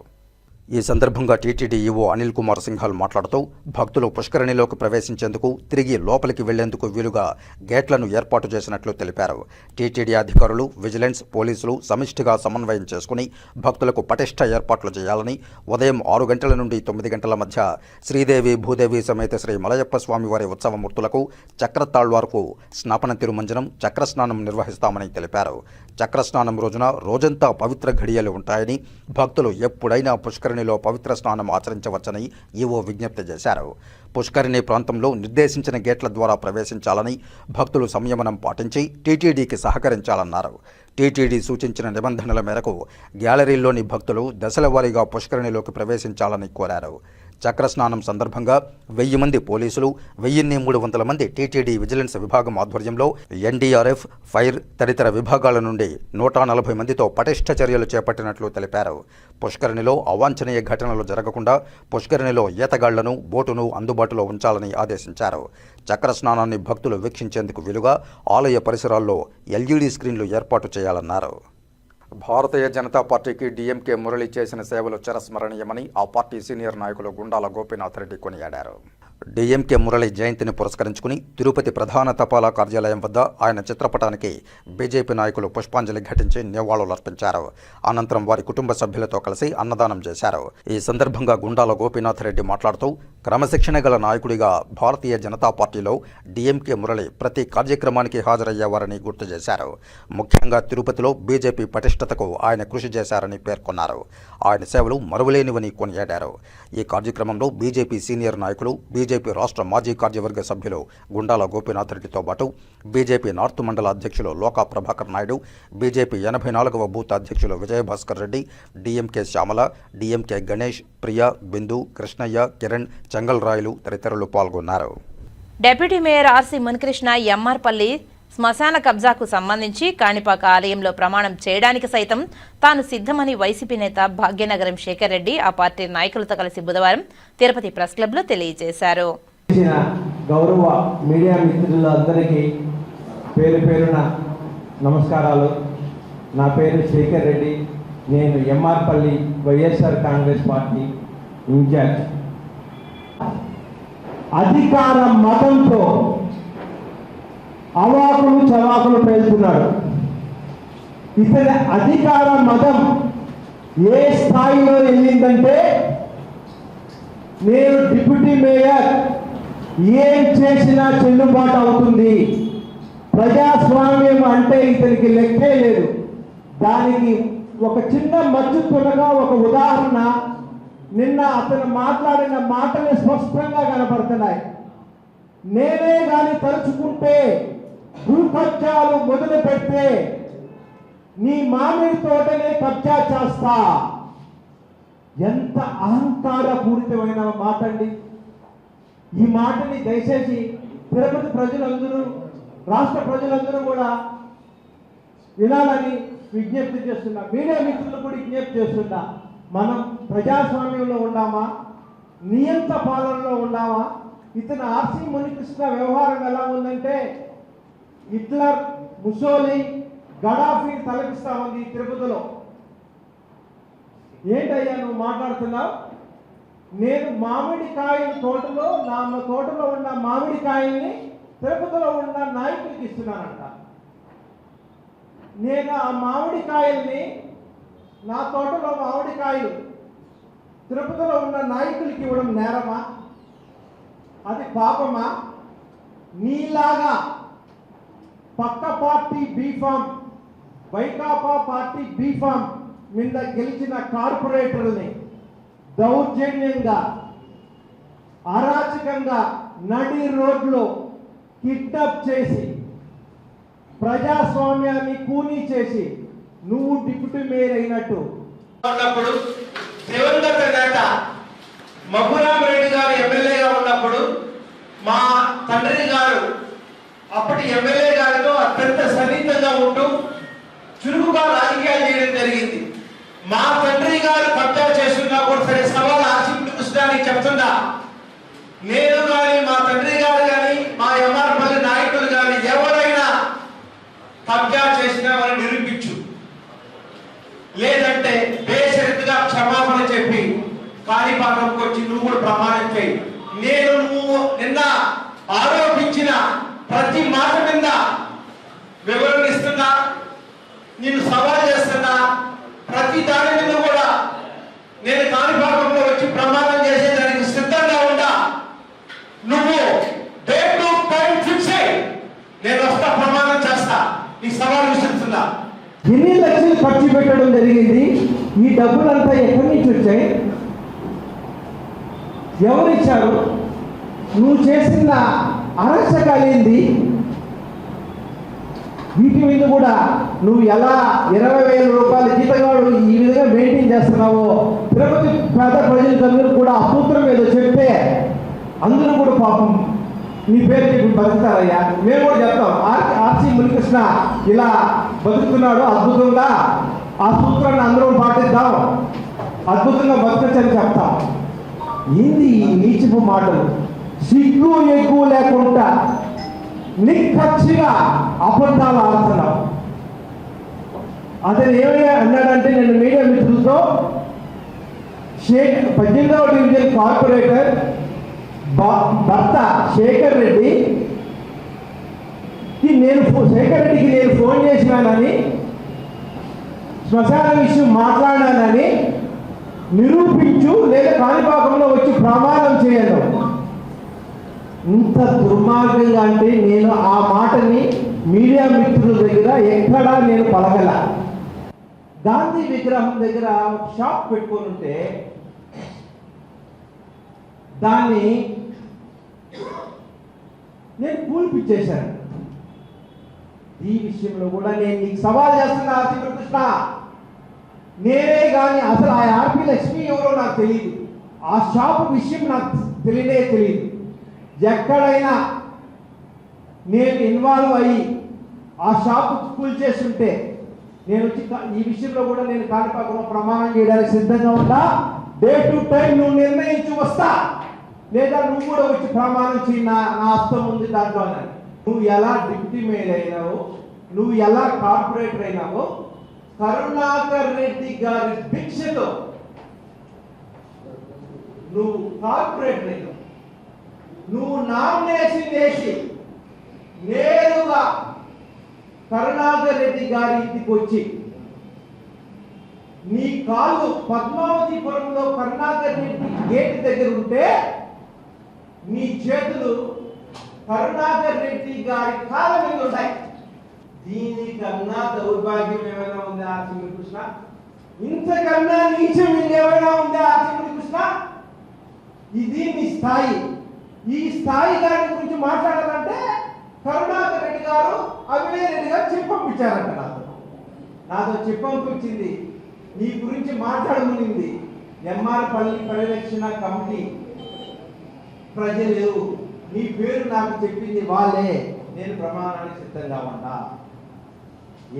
ఈ సందర్భంగా టీటీడీ ఈవో అనిల్ కుమార్ సింఘాల్ మాట్లాడుతూ భక్తులు పుష్కరిణిలోకి ప్రవేశించేందుకు తిరిగి లోపలికి వెళ్లేందుకు వీలుగా గేట్లను ఏర్పాటు చేసినట్లు తెలిపారు. టీటీడీ అధికారులు, విజిలెన్స్, పోలీసులు సమిష్టిగా సమన్వయం చేసుకుని భక్తులకు పటిష్ట ఏర్పాట్లు చేయాలని, ఉదయం 6 గంటల నుండి 9 గంటల మధ్య శ్రీదేవి భూదేవి సమేత శ్రీ మలయప్ప స్వామివారి ఉత్సవమూర్తులకు చక్రతాళ్వార్కు స్నాపన తిరుమంజనం, చక్రస్నానం నిర్వహిస్తామని తెలిపారు. చక్రస్నానం రోజున రోజంతా పవిత్ర ఘడియలు ఉంటాయని, భక్తులు ఎప్పుడైనా పుష్కరిణిలో పవిత్ర స్నానం ఆచరించవచ్చని ఈవో విజ్ఞప్తి చేశారు. పుష్కరిణి ప్రాంతంలో నిర్దేశించిన గేట్ల ద్వారా ప్రవేశించాలని, భక్తులు సంయమనం పాటించి టీటీడీకి సహకరించాలన్నారు. టీటీడీ సూచించిన నిబంధనల మేరకు గ్యాలరీల్లోని భక్తులు దశల వారీగా పుష్కరిణిలోకి ప్రవేశించాలని కోరారు. చక్రస్నానం సందర్భంగా 1000 మంది పోలీసులు, 1300 మంది టీటీడీ విజిలెన్స్ విభాగం ఆధ్వర్యంలో ఎన్డీఆర్ఎఫ్, ఫైర్ తదితర విభాగాల నుండి 140 మందితో పటిష్ట చర్యలు చేపట్టినట్లు తెలిపారు. పుష్కరిణిలో అవాంఛనీయ ఘటనలు జరగకుండా పుష్కరిణిలో ఈతగాళ్లను, బోటును అందుబాటులో ఉంచాలని ఆదేశించారు. చక్రస్నానాన్ని భక్తులు వీక్షించేందుకు వీలుగా ఆలయ పరిసరాల్లో ఎల్ఈడీ స్క్రీన్లు ఏర్పాటు చేయాలన్నారు. భారతీయ జనతా పార్టీకి డీఎంకే మురళి చేసిన సేవలు చిరస్మరణీయమని ఆ పార్టీ సీనియర్ నాయకులు గుండాల గోపీనాథ్ రెడ్డి కొనియాడారు. డీఎంకే మురళి జయంతిని పురస్కరించుకుని తిరుపతి ప్రధాన తపాలా కార్యాలయం వద్ద ఆయన చిత్రపటానికి బీజేపీ నాయకులు పుష్పాంజలి ఘటించి నివాళులర్పించారు. అనంతరం వారి కుటుంబ సభ్యులతో కలిసి అన్నదానం చేశారు. ఈ సందర్భంగా గుండాల గోపీనాథ్ రెడ్డి మాట్లాడుతూ క్రమశిక్షణ గల నాయకుడిగా భారతీయ జనతా పార్టీలో డీఎంకే మురళి ప్రతి కార్యక్రమానికి హాజరయ్యేవారని గుర్తు చేశారు. ముఖ్యంగా తిరుపతిలో బీజేపీ పటిష్టతకు ఆయన కృషి చేశారని పేర్కొన్నారు. ఆయన సేవలు మరువలేనివని కొనియాడారు. ఈ కార్యక్రమంలో బీజేపీ సీనియర్ నాయకులు, బీజేపీ రాష్ట్ర మాజీ కార్యవర్గ సభ్యులు గుండాల గోపీనాథ్ రెడ్డితో పాటు బీజేపీ నార్త్ మండల అధ్యక్షులు లోకా ప్రభాకర్ నాయుడు, బీజేపీ 84వ బూత్ అధ్యక్షులు విజయభాస్కర్ రెడ్డి, డీఎంకే శ్యామల, డీఎంకే గణేష్, ప్రియా, బిందు, కృష్ణయ్య, కిరణ్, చెంగల్ రాయలు తదితరులు పాల్గొన్నారు.
డిప్యూటీ మేయర్ ఆర్సీ మునికృష్ణ ఎమ్మార్పల్లి శ్మశాన కబ్జాకు సంబంధించి కాణిపాక ఆలయంలో ప్రమాణం చేయడానికి సైతం తాను సిద్ధమని వైసీపీ నేత భాగ్యనగరం శేఖర్ రెడ్డి ఆ పార్టీ నాయకులతో కలిసి బుధవారం తిరుపతి ప్రెస్ క్లబ్లో తెలియజేశారు.
గౌరవ మీడియా మిత్రులందరికీ పేరు పేరున నమస్కారాలు. నా పేరు శేఖర్ రెడ్డి. నేను ఎమ్మార్పల్లి వైఎస్ఆర్ కాంగ్రెస్ పార్టీ ఇన్ఛార్జ్. అధికార మతంతో అవాకులు చవాకులు పేలుతున్నాడు. ఇతని అధికార మతం ఏ స్థాయిలో వెళ్ళిందంటే, నేను డిప్యూటీ మేయర్ ఏం చేసినా చెల్లుబాటు అవుతుంది, ప్రజాస్వామ్యం అంటే ఇతనికి లెక్కే లేదు. దానికి ఒక చిన్న మచ్చు తునగా ఒక ఉదాహరణ, నిన్న అతను మాట్లాడిన మాటలు స్పష్టంగా కనపడుతున్నాయి. నేనే కానీ తలుచుకుంటే భూ కబ్జాలు మొదలు పెడితే నీ మామిడి తోటనే కబ్జా చేస్తా. ఎంత అహంకార పూరితమైన మాట అండి. ఈ మాటని దయచేసి తిరుపతి ప్రజలందరూ, రాష్ట్ర ప్రజలందరూ కూడా వినాలని విజ్ఞప్తి చేస్తున్నా. మీడియా మిత్రులు కూడా విజ్ఞప్తి చేస్తున్నా. మనం ప్రజాస్వామ్యంలో ఉన్నామా, నియంత పాలనలో ఉన్నామా? ఇతను ఆర్సీ మునికృష్ణ వ్యవహారం ఎలా ఉందంటే, హిట్లర్, ముసోలి, గడాఫీ తలపిస్తా ఉంది తిరుపతిలో. ఏంటయ్యా నువ్వు మాట్లాడుతున్నావు? నేను మామిడికాయల తోటలో, నా తోటలో ఉన్న మామిడికాయల్ని తిరుపతిలో ఉన్న నాయకుడికి ఇస్తున్నానంట. నేను ఆ మామిడికాయల్ని, నా తోటలో మామిడికాయలు తిరుపతిలో ఉన్న నాయకులకి ఇవ్వడం నేరమా? అది పాపమా? నీలాగా పక్క party B form, Vaikapa party B form మీద గెలిచిన కార్పొరేటర్ని దౌర్జన్యంగా, అరాచకంగా నడి రోడ్లో కిడ్నాప్ చేసి ప్రజాస్వామ్యాన్ని కూనీ చేసి నువ్వు డిప్యూటీ మేయర్ అయినట్టు
ఉన్నప్పుడు, దివంగత నేత మధురామ్ రెడ్డి గారు ఎమ్మెల్యేగా ఉన్నప్పుడు మా తండ్రి గారు అప్పటి ఎమ్మెల్యే గారితో అత్యంత సన్నిహితంగా ఉంటూ చురుకుగా రాజకీయాలు చేయడం జరిగింది. మా తండ్రి గారు కబ్జా చేస్తున్నా కూడా సరే సవాల్ ఆశించుకోవడానికి చెప్తున్నా, నేను కానీ మా తండ్రి గారు కానీ మా ఎమ్మార్పల్లి నాయకులు కానీ ఎవరైనా కబ్జా చేసినా వారిని నిరూపించు, లేదంటే బేషరతుగా క్షమాపణ చెప్పి ఆరోపించిన ప్రతి మాట మీద వివరణ ఇస్తున్నా, నేను సవాల్ చేస్తున్నా. ప్రతి దాని మీద కూడా నేను కాణిపాకంలో వచ్చి ప్రమాణం చేసేదానికి సిద్ధంగా ఉంటా. నువ్వు డేట్ టు టైం ఫిక్స్ అయ్యి నేను వస్తా, ప్రమాణం చేస్తా. ఈ సవాల్ విసురుతున్నా.
ఎన్ని లక్షలు ఖర్చు పెట్టడం జరిగింది? ఈ డబ్బులంతా ఎక్కడి నుంచి వచ్చాయి? ఎవరిచ్చారు? నువ్వు చేసిన అరాచకాలేంది? వీటి మీద కూడా నువ్వు ఎలా 20,000 రూపాయల జీతగాడు ఈ విధంగా మెయింటైన్ చేస్తున్నావో తిరుపతి పేద ప్రజలందరూ కూడా ఆ సూత్రం ఏదో చెప్తే అందరూ కూడా పాపం నీ పేరు చెప్పి బతుకుతారయ్యా. మేము కూడా చెప్తాం, ఆర్సీ మునికృష్ణ ఇలా బతుకుతున్నాడు అద్భుతంగా, ఆ సూత్రాన్ని అందరం పాటిద్దాం, అద్భుతంగా బతకచ్చని చెప్తాం. ఏంది ఈ నీచపు మాటలు? సిగ్గు ఎగ్గు లేకుండా నిక్కచ్చిగా అబద్ధాలు ఆడుతున్నాం. అతను ఏమయ్యా అన్నాడంటే, నేను మీడియా మిత్రులతో 18వ డివిజన్ కార్పొరేటర్ భర్త శేఖర్ రెడ్డికి నేను ఫోన్ చేసినానని, శ్మశాన విషయం మాట్లాడానని నిరూపించు, లేదా కాణిపాకంలో వచ్చి ప్రమాణం చేయను. ఇంత దుర్మార్గంగా అంటే నేను ఆ మాటని మీడియా మిత్రుల దగ్గర ఎక్కడా నేను పలకల. గాంధీ విగ్రహం దగ్గర ఒక షాప్ పెట్టుకొని ఉంటే దాన్ని నేను కూల్పిచ్చేశాను. ఈ విషయంలో కూడా నేను నీకు సవాల్ చేస్తున్నా ఆర్పి కృష్ణ. నేనే కానీ అసలు ఆ ఆర్పి లక్ష్మి ఎవరో నాకు తెలియదు, ఆ షాప్ విషయం నాకు తెలియదు. ఎక్కడైనా నేను ఇన్వాల్వ్ అయ్యి ఆ షాప్ కూల్ చేస్తుంటే నేను వచ్చి ఈ విషయంలో కూడా నేను కాణిపాకంలో ప్రమాణం చేయడానికి సిద్ధంగా ఉంటా. డే టు టైం నువ్వు నిర్ణయించి వస్తా, లేదా నువ్వు కూడా వచ్చి ప్రమాణం చేయి, నా హస్తం ఉంది దాంట్లో. నువ్వు ఎలా డిప్యూటీ మేయర్ అయినావు, నువ్వు ఎలా కార్పొరేటర్ అయినావు, కరుణాకర్ రెడ్డి గారి భిక్షతో నువ్వు కార్పొరేటర్ అయినావు. నువ్వు నామినేషన్ చేసి నేరుగా కరుణాకర్ రెడ్డి గారి ఇంటికి వచ్చి నీ కాళ్ళు పద్మావతిపురంలో కరుణాకర్ రెడ్డి గేట్ దగ్గర ఉంటే నీ చేతులు కరుణాకర్ రెడ్డి గారి కాళ్ళ మీద ఉంటాయి. దీనికన్నా దౌర్భాగ్యం ఏమైనా ఉందా ఆర్సీ కృష్ణ? ఇంతకన్నా నీచం ఇంకేమైనా ఉందా ఆర్సీ కృష్ణ? ఇది నీ స్థాయి. ఈ స్థాయి దాని గురించి మాట్లాడాలంటే కరుణాకర్ రెడ్డి గారు అభినయ్ రెడ్డి గారు చెప్పంపించారంట. నాతో చెప్పంపించింది, నీ గురించి మాట్లాడమనింది ఎంఆర్పల్లి పరిరక్షణ కమిటీ ప్రజలు, నీ పేరు నాకు చెప్పింది వాళ్ళే, నేను ప్రమాణానికి సిద్ధంగా ఉన్నా.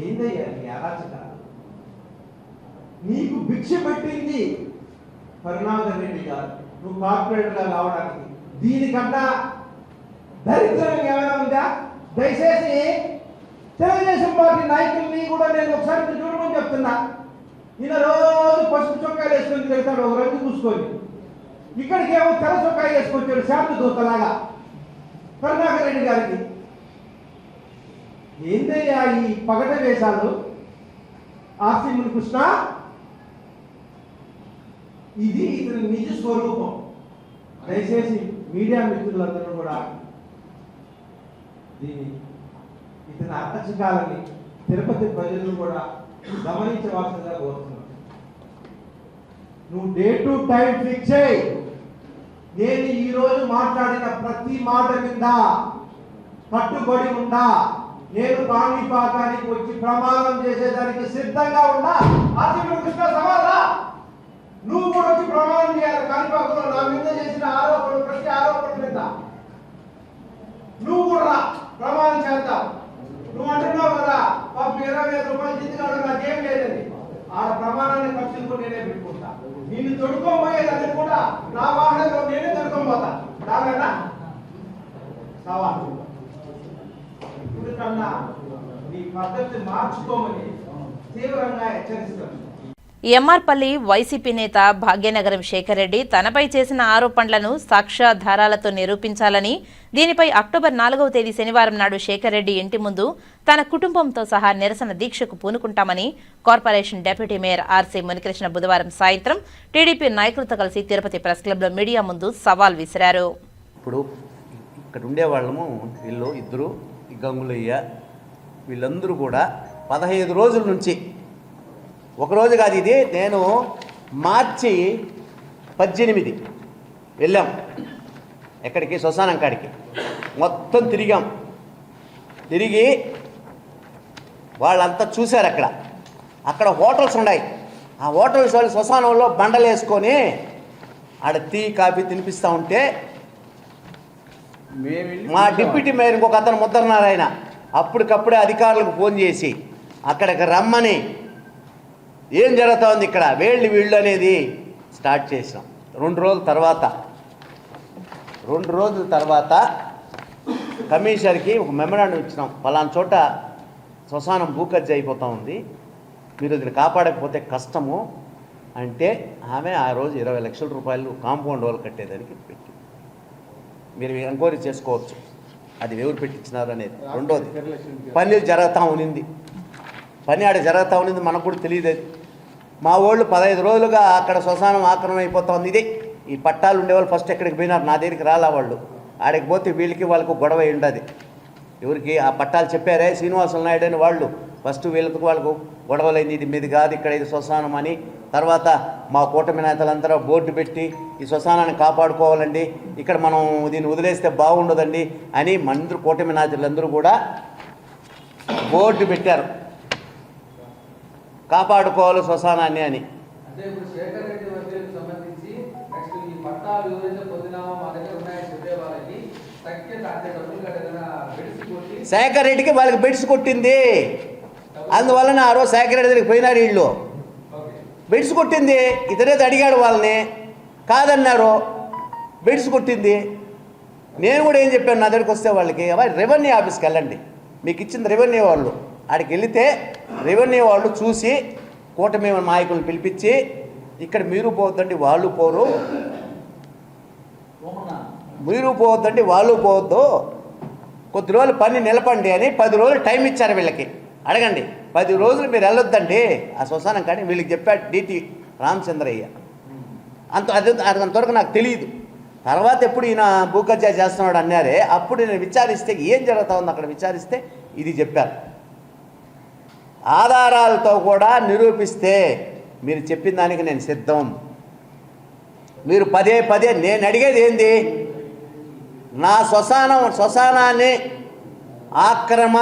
ఏందయ్యా నీ అరాచకాలు? నీకు భిక్ష పెట్టింది కరుణాకర్ రెడ్డి గారు నువ్వు కార్పొరేటర్గా కావడానికి. దీనికన్నా దరిద్రం ఏమైనా ఉందా? దయచేసి తెలుగుదేశం పార్టీ నాయకుల్ని కూడా నేను ఒకసారి చూడమని చెప్తున్నా. ఈయన రోజు పసుపు చొక్కాయలు వేసుకొని తిరుగుతాడు, ఒక రంగు పూసుకొని. ఇక్కడికి ఏమో తెల్ల చొక్కాయలు వేసుకొచ్చాడు శాంతి దూతలాగా కరుణాకర్ రెడ్డి గారికి. ఏందయ్యా ఈ పగట వేషాలు ఆర్సీ మునికృష్ణ? ఇది ఇతని నిజ స్వరూపం. దయచేసి మీడియా మిత్రులందరూ కూడా దీన్ని ఇతని అరాచకాలని తిరుపతి ప్రజలు కూడా గమనించవలసిందిగా కోరుతున్నాను. నువ్వు డే టు టైం ఫిక్స్ అయ్యి నేను ఈరోజు మాట్లాడిన ప్రతి మాట మీద కట్టుబడి ఉండా. నేను కాణిపాకానికి వచ్చి ప్రమాణం చేసేదానికి సిద్ధంగా ఉన్నా. ఆర్సీ కృష్ణ సవాలా, నువ్వు కూడా వచ్చి ప్రమాణం చేయాలి కాణిపాకంలో నా మీద చేసిన ఆరోపణలు, ప్రతి ఆరోపణ మీద నువ్వు కూడా ప్రమాణం చేద్దాం. నువ్వు అంటున్నావు కదా పాప 20,000 రూపాయలు జీతగాడు నాకేం లేదని, ఆ ప్రమాణాన్ని ఖర్చులు కూడా నేనే పెట్టుకుంటా. నిన్ను తొడుకోబోయేదని కూడా నా వాహనంలో నేనే తొడుకోబోతా. దానికన్నా సవాలు ఇప్పటికన్నా నీ పద్ధతి మార్చుకోమని తీవ్రంగా హెచ్చరిస్తాను.
ఎంఆర్పల్లి వైసీపీ నేత భాగ్యనగరం శేఖర్ రెడ్డి తనపై చేసిన ఆరోపణలను సాక్ష్యాధారాలతో నిరూపించాలని, దీనిపై అక్టోబర్ 4వ తేదీ శనివారం నాడు శేఖర్ రెడ్డి ఇంటి ముందు తన కుటుంబంతో సహా నిరసన దీక్షకు పూనుకుంటామని corporation deputy mayor RC Munikrishna బుధవారం సాయంత్రం టీడీపీ నాయకులతో కలిసి తిరుపతి ప్రెస్ క్లబ్లో మీడియా ముందు సవాల్ విసిరారు.
ఇప్పుడు ఇక్కడ ఉండేవాళ్ళము వీళ్ళు ఇద్దరు, ఈ గంగులయ్య, వీళ్ళందరూ కూడా 15 రోజుల నుంచి, ఒకరోజు కాదు ఇది, నేను మార్చి 18 వెళ్ళాం ఎక్కడికి, శ్మశానం కాడికి మొత్తం తిరిగాం. తిరిగి వాళ్ళంతా చూశారు. అక్కడ హోటల్స్ ఉన్నాయి. ఆ హోటల్స్ వాళ్ళు శ్మశానంలో బండలు వేసుకొని ఆడ టీ కాఫీ తినిపిస్తూ ఉంటే మా డిప్యూటీ మేయర్ ఇంకొక అతను ముద్రనారాయణ అప్పటికప్పుడే అధికారులకు ఫోన్ చేసి అక్కడికి రమ్మని, ఏం జరుగుతూ ఉంది ఇక్కడ, వీళ్ళు అనేది స్టార్ట్ చేసినాం. 2 రోజుల తర్వాత కమిషనర్కి ఒక మెమరాండం ఇచ్చినాం. పలానా చోట శ్మశానం భూకబ్జా అయిపోతూ ఉంది, మీరు దీన్ని కాపాడకపోతే కష్టము అంటే ఆమె ఆ రోజు 20 లక్షల రూపాయలు కాంపౌండ్ వాళ్ళు కట్టేదానికి పెట్టి, మీరు ఎంక్వైరీ చేసుకోవచ్చు అది ఎవరు పెట్టించినారు అనేది. రెండోది, పని జరుగుతూ ఉన్నింది, పని ఆడ జరుగుతూ ఉన్నింది, మనకు కూడా తెలియదు. అది మా వాళ్ళు 15 రోజులుగా అక్కడ శ్మశానం ఆక్రమణ అయిపోతూ ఉంది. ఇదే ఈ పట్టాలు ఉండేవాళ్ళు ఫస్ట్ ఎక్కడికి పోయినారు, నా దగ్గరికి రాలా వాళ్ళు. ఆడికి పోతే వీళ్ళకి వాళ్ళకు గొడవ ఉండదు. ఎవరికి ఆ పట్టాలు చెప్పారే శ్రీనివాసులు నాయుడు అని వాళ్ళు ఫస్ట్ వీళ్ళకి వాళ్ళకు గొడవలైంది, ఇది మీది కాదు ఇక్కడ ఇది శ్మశానం అని. తర్వాత మా కూటమి నేతలందరూ బోర్డు పెట్టి ఈ శ్మశానాన్ని కాపాడుకోవాలండి, ఇక్కడ మనం దీన్ని వదిలేస్తే బాగుండదండి అని మందరు కూటమి నేతలందరూ కూడా బోర్డు పెట్టారు, కాపాడుకోవాలి శ్మశానాన్ని అని. శేఖర్ రెడ్డికి వాళ్ళకి బెడ్స్ కొట్టింది, అందువలన ఆ రోజు శేఖర్ రెడ్డి దగ్గరికి పోయినారు వీళ్ళు. బెడ్స్ కొట్టింది, ఇతరేది అడిగాడు వాళ్ళని, కాదన్నారు, బెడ్స్ కొట్టింది. నేను కూడా ఏం చెప్పాను, నా దగ్గరికి వస్తే వాళ్ళకి రెవెన్యూ ఆఫీస్కి వెళ్ళండి, మీకు ఇచ్చింది రెవెన్యూ వాళ్ళు. ఆడికి వెళితే రెవెన్యూ వాళ్ళు చూసి కూటమి నాయకులను పిలిపించి ఇక్కడ మీరు పోవద్దండి వాళ్ళు పోరు, మీరు పోవద్దండి వాళ్ళు పోవద్దు, కొద్ది రోజులు పని నిలపండి అని 10 రోజులు టైం ఇచ్చారు వీళ్ళకి. అడగండి, 10 రోజులు మీరు వెళ్ళొద్దండి ఆ శ్మశానం కానీ వీళ్ళకి చెప్పాడు డిటి రామచంద్రయ్య. అంతవరకు నాకు తెలియదు. తర్వాత ఎప్పుడు ఈయన భూకబ్జా చేస్తున్నాడు అన్నారే, అప్పుడు నేను విచారిస్తే ఏం జరుగుతూ ఉంది అక్కడ విచారిస్తే ఇది చెప్పారు. ఆధారాలతో కూడా నిరూపిస్తే మీరు చెప్పిన దానికి నేను సిద్ధం. మీరు పదే నేను అడిగేది ఏంది, నా శ్మశానాన్ని ఆక్రమ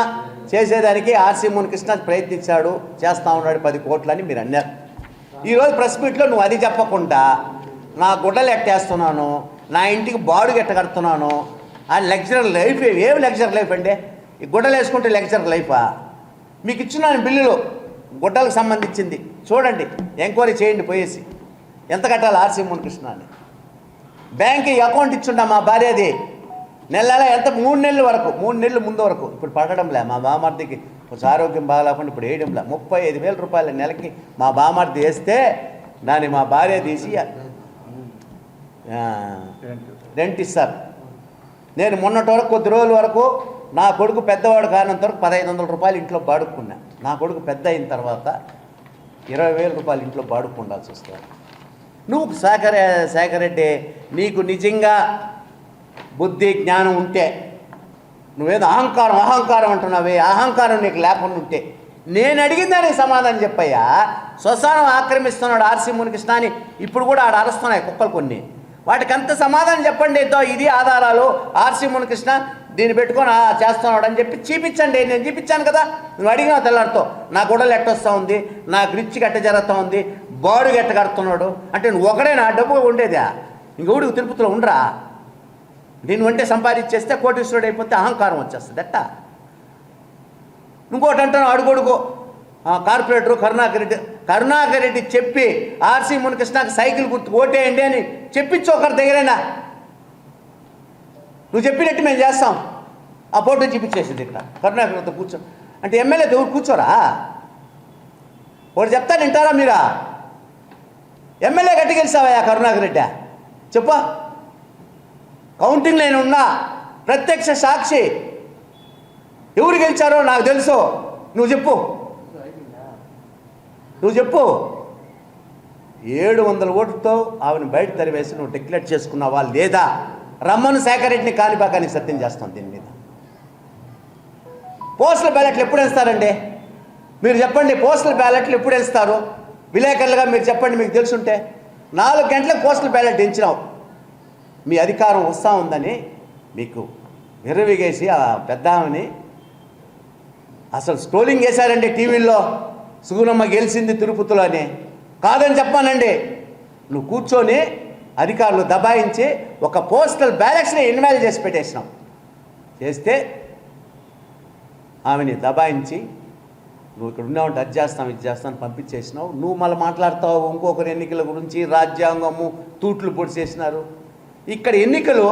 చేసేదానికి ఆర్సీ మునికృష్ణ ప్రయత్నించాడు, చేస్తూ ఉన్నాడు 10 కోట్లని మీరు అన్నారు. ఈరోజు ప్రెస్ మీట్లో నువ్వు అది చెప్పకుండా నా గుడ్డలు ఎట్టేస్తున్నాను, నా ఇంటికి బాడుగు ఎట్ట కడుతున్నాను, ఆ లగ్జరీ లైఫ్ ఏమి లగ్జరీ లైఫ్ అండి, ఈ గుడ్డలు వేసుకుంటే లగ్జరీ లైఫా? మీకు ఇచ్చినాను బిల్లులు గుడ్డలకు సంబంధించింది, చూడండి, ఎంక్వైరీ చేయండి పోయేసి ఎంత కట్టాలి ఆర్సీ మునికృష్ణ అని. బ్యాంక్కి అకౌంట్ ఇచ్చుండా మా భార్యది, నెల ఎంత 3 నెలల వరకు, 3 నెలల ముందు వరకు. ఇప్పుడు పడడంలే, మా బామర్దికి కొంచెం ఆరోగ్యం బాగాలేకుండా ఇప్పుడు వేయడంలే. 35,000 రూపాయల నెలకి మా బామర్ది వేస్తే దాన్ని మా భార్య తీసి రెంట్ ఇస్తారు. నేను మొన్నటి వరకు కొద్ది రోజుల వరకు నా కొడుకు పెద్దవాడు కానంత వరకు 1,500 రూపాయలు ఇంట్లో బాడుక్కున్నా. నా కొడుకు పెద్ద అయిన తర్వాత 20,000 రూపాయలు ఇంట్లో బాడుక్కుండాల్సి వస్తుంది. నువ్వు శేఖర్ రెడ్డి, నీకు నిజంగా బుద్ధి జ్ఞానం ఉంటే, నువ్వేదో అహంకారం అంటున్నావే, అహంకారం నీకు లేకుండా ఉంటే నేను అడిగిన దానికి సమాధానం చెప్పయ్యా. శ్మశానం ఆక్రమిస్తున్నాడు ఆర్సీ మునికృష్ణ అని ఇప్పుడు కూడా ఆడ అరుస్తున్నాయి కుక్కలు కొన్ని, వాటికి అంత సమాధానం చెప్పండి. ఇది ఆధారాలు, ఆర్సీ మునికృష్ణ దీన్ని పెట్టుకొని చేస్తున్నాడు అని చెప్పి చూపించండి. నేను చూపించాను కదా, నువ్వు అడిగిన తెల్లారితో నా గుడ్డలు ఎట్టొస్తూ ఉంది, నా గ్రిచ్కి ఎట్ట జరుగుతూ ఉంది, బాడుగు ఎట్ట కడుతున్నాడు అంటే నువ్వు ఒకడే నా డబ్బు ఉండేదా? ఇంకొకటికి తిరుపతిలో ఉండరా? దీన్ని వంటే సంపాదించేస్తే కోటీశ్వరుడు అయిపోతే అహంకారం వచ్చేస్తుంది ఎట్ట? ఇంకోటి అంటాను, అడుగొడుగు కార్పొరేటరు కరుణాకర్ రెడ్డి చెప్పి ఆర్సీ మునికృష్ణకి సైకిల్ గుర్తు ఓటేయండి అని చెప్పించు ఒకరి దగ్గరైనా. నువ్వు చెప్పినట్టు మేము చేస్తాం, ఆ ఫోటో చూపించేసింది ఇక్కడ కరుణాకర్తో కూర్చో అంటే ఎమ్మెల్యేతో ఎవరు కూర్చోరా? ఒకటి చెప్తాను వింటారా మీరా? ఎమ్మెల్యే గట్టి గెలిచావా కరుణాకర్ రెడ్డి? చెప్పా. కౌంటింగ్ నేను ఉన్నా, ప్రత్యక్ష సాక్షి. ఎవరు గెలిచారో నాకు తెలుసు. నువ్వు చెప్పు. 700 ఓట్లతో ఆమెను బయట తరివేసి నువ్వు డిక్లేర్ చేసుకున్నావా లేదా? రమ్మను శేఖర్ రెడ్డిని కానిపాకానికి సత్యం చేస్తాం దీని మీద. పోస్టల్ బ్యాలెట్లు ఎప్పుడు వేస్తారండి? మీరు చెప్పండి. పోస్టల్ బ్యాలెట్లు ఎప్పుడు వేస్తారు? విలేకరులుగా మీరు చెప్పండి, మీకు తెలుసుంటే. 4 గంటలకు పోస్టల్ బ్యాలెట్ ఎంచినావు. మీ అధికారం వస్తూ ఉందని మీకు విర్రవిగేసి ఆ పెద్ద ఆమెని అసలు స్క్రోలింగ్ చేశారండి టీవీల్లో. సుగుణమ్మ గెలిచింది తిరుపతిలో అని. కాదని చెప్పానండి. నువ్వు కూర్చొని అధికారులు దబాయించి ఒక పోస్టల్ బ్యాలెట్స్ని ఇన్వాల్వ్ చేసి పెట్టేసినావు. చేస్తే ఆమెని దబాయించి నువ్వు ఇక్కడ ఉన్నావంటే అది చేస్తాం ఇది చేస్తాను పంపించేసినావు. నువ్వు మళ్ళీ మాట్లాడతావు ఇంకొకరి ఎన్నికల గురించి, రాజ్యాంగము తూట్లు పొడిచేసినారు. ఇక్కడ ఎన్నికలు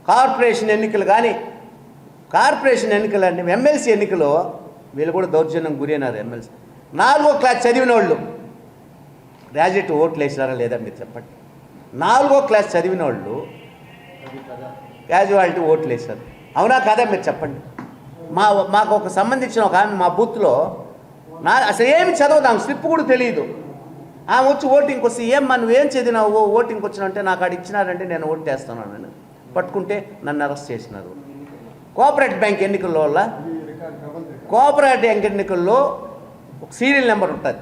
కార్పొరేషన్ ఎన్నికలు కానీ, కార్పొరేషన్ ఎన్నికలు అంటే ఎమ్మెల్సీ ఎన్నికలు వీళ్ళు కూడా దౌర్జన్యం గురైనారు. ఎమ్మెల్సీ 4వ క్లాస్ చదివిన వాళ్ళు గ్రాడ్యుయేట్ ఓట్లు వేసినారా లేదా మీరు చెప్పండి. 4వ క్లాస్ చదివిన వాళ్ళు క్యాజువాలిటీ ఓట్లు వేశారు. అవునా కదా మీరు చెప్పండి. మాకు ఒక సంబంధించిన ఒక ఆమె మా బూత్లో అసలు ఏమి చదవదు, ఆమె స్లిప్ కూడా తెలియదు. ఆమె వచ్చి ఓటింగ్కి వస్తే ఏమ్మా నువ్వేం చదివినావు ఓటింగ్కి వచ్చినంటే నాకు ఆడ ఇచ్చినారంటే నేను ఓటు వేస్తున్నాను. నేను పట్టుకుంటే నన్ను అరెస్ట్ చేసినారు. కోఆపరేటివ్ బ్యాంక్ ఎన్నికల్లో వల్ల కోఆపరేటివ్ బ్యాంక్ ఎన్నికల్లో ఒక సీరియల్ నెంబర్ ఉంటుంది.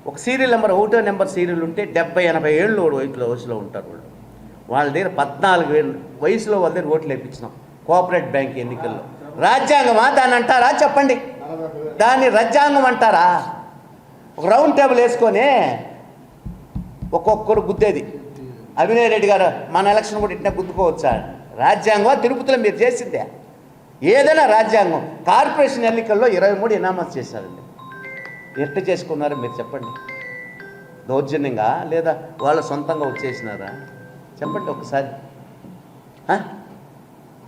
ఒక సీరియల్ నెంబర్ 1వ నెంబర్ సీరియల్ ఉంటే 70-80 ఏళ్ళు వయసులో ఉంటారు వాళ్ళు. వాళ్ళ దగ్గర 14 ఏళ్ళు వయసులో వాళ్ళ దగ్గర ఓట్లు వేయించినాం కోఆపరేటివ్ బ్యాంక్ ఎన్నికల్లో. రాజ్యాంగమా దాన్ని అంటారా చెప్పండి? దాన్ని రాజ్యాంగం అంటారా? ఒక రౌండ్ టేబుల్ వేసుకొని ఒక్కొక్కరు గుద్దేది. అభినయ్ రెడ్డి గారు మన ఎలక్షన్ కూడా ఇట్లా గుద్దుకోవచ్చా? రాజ్యాంగం తిరుపతిలో మీరు చేసిందే. ఏదైనా రాజ్యాంగం. కార్పొరేషన్ ఎన్నికల్లో 23 ఇనామస్ చేశారండి. ఎట్ట చేసుకున్నారో మీరు చెప్పండి. దౌర్జన్యంగా లేదా వాళ్ళు సొంతంగా వచ్చేసినారా చెప్పండి ఒకసారి.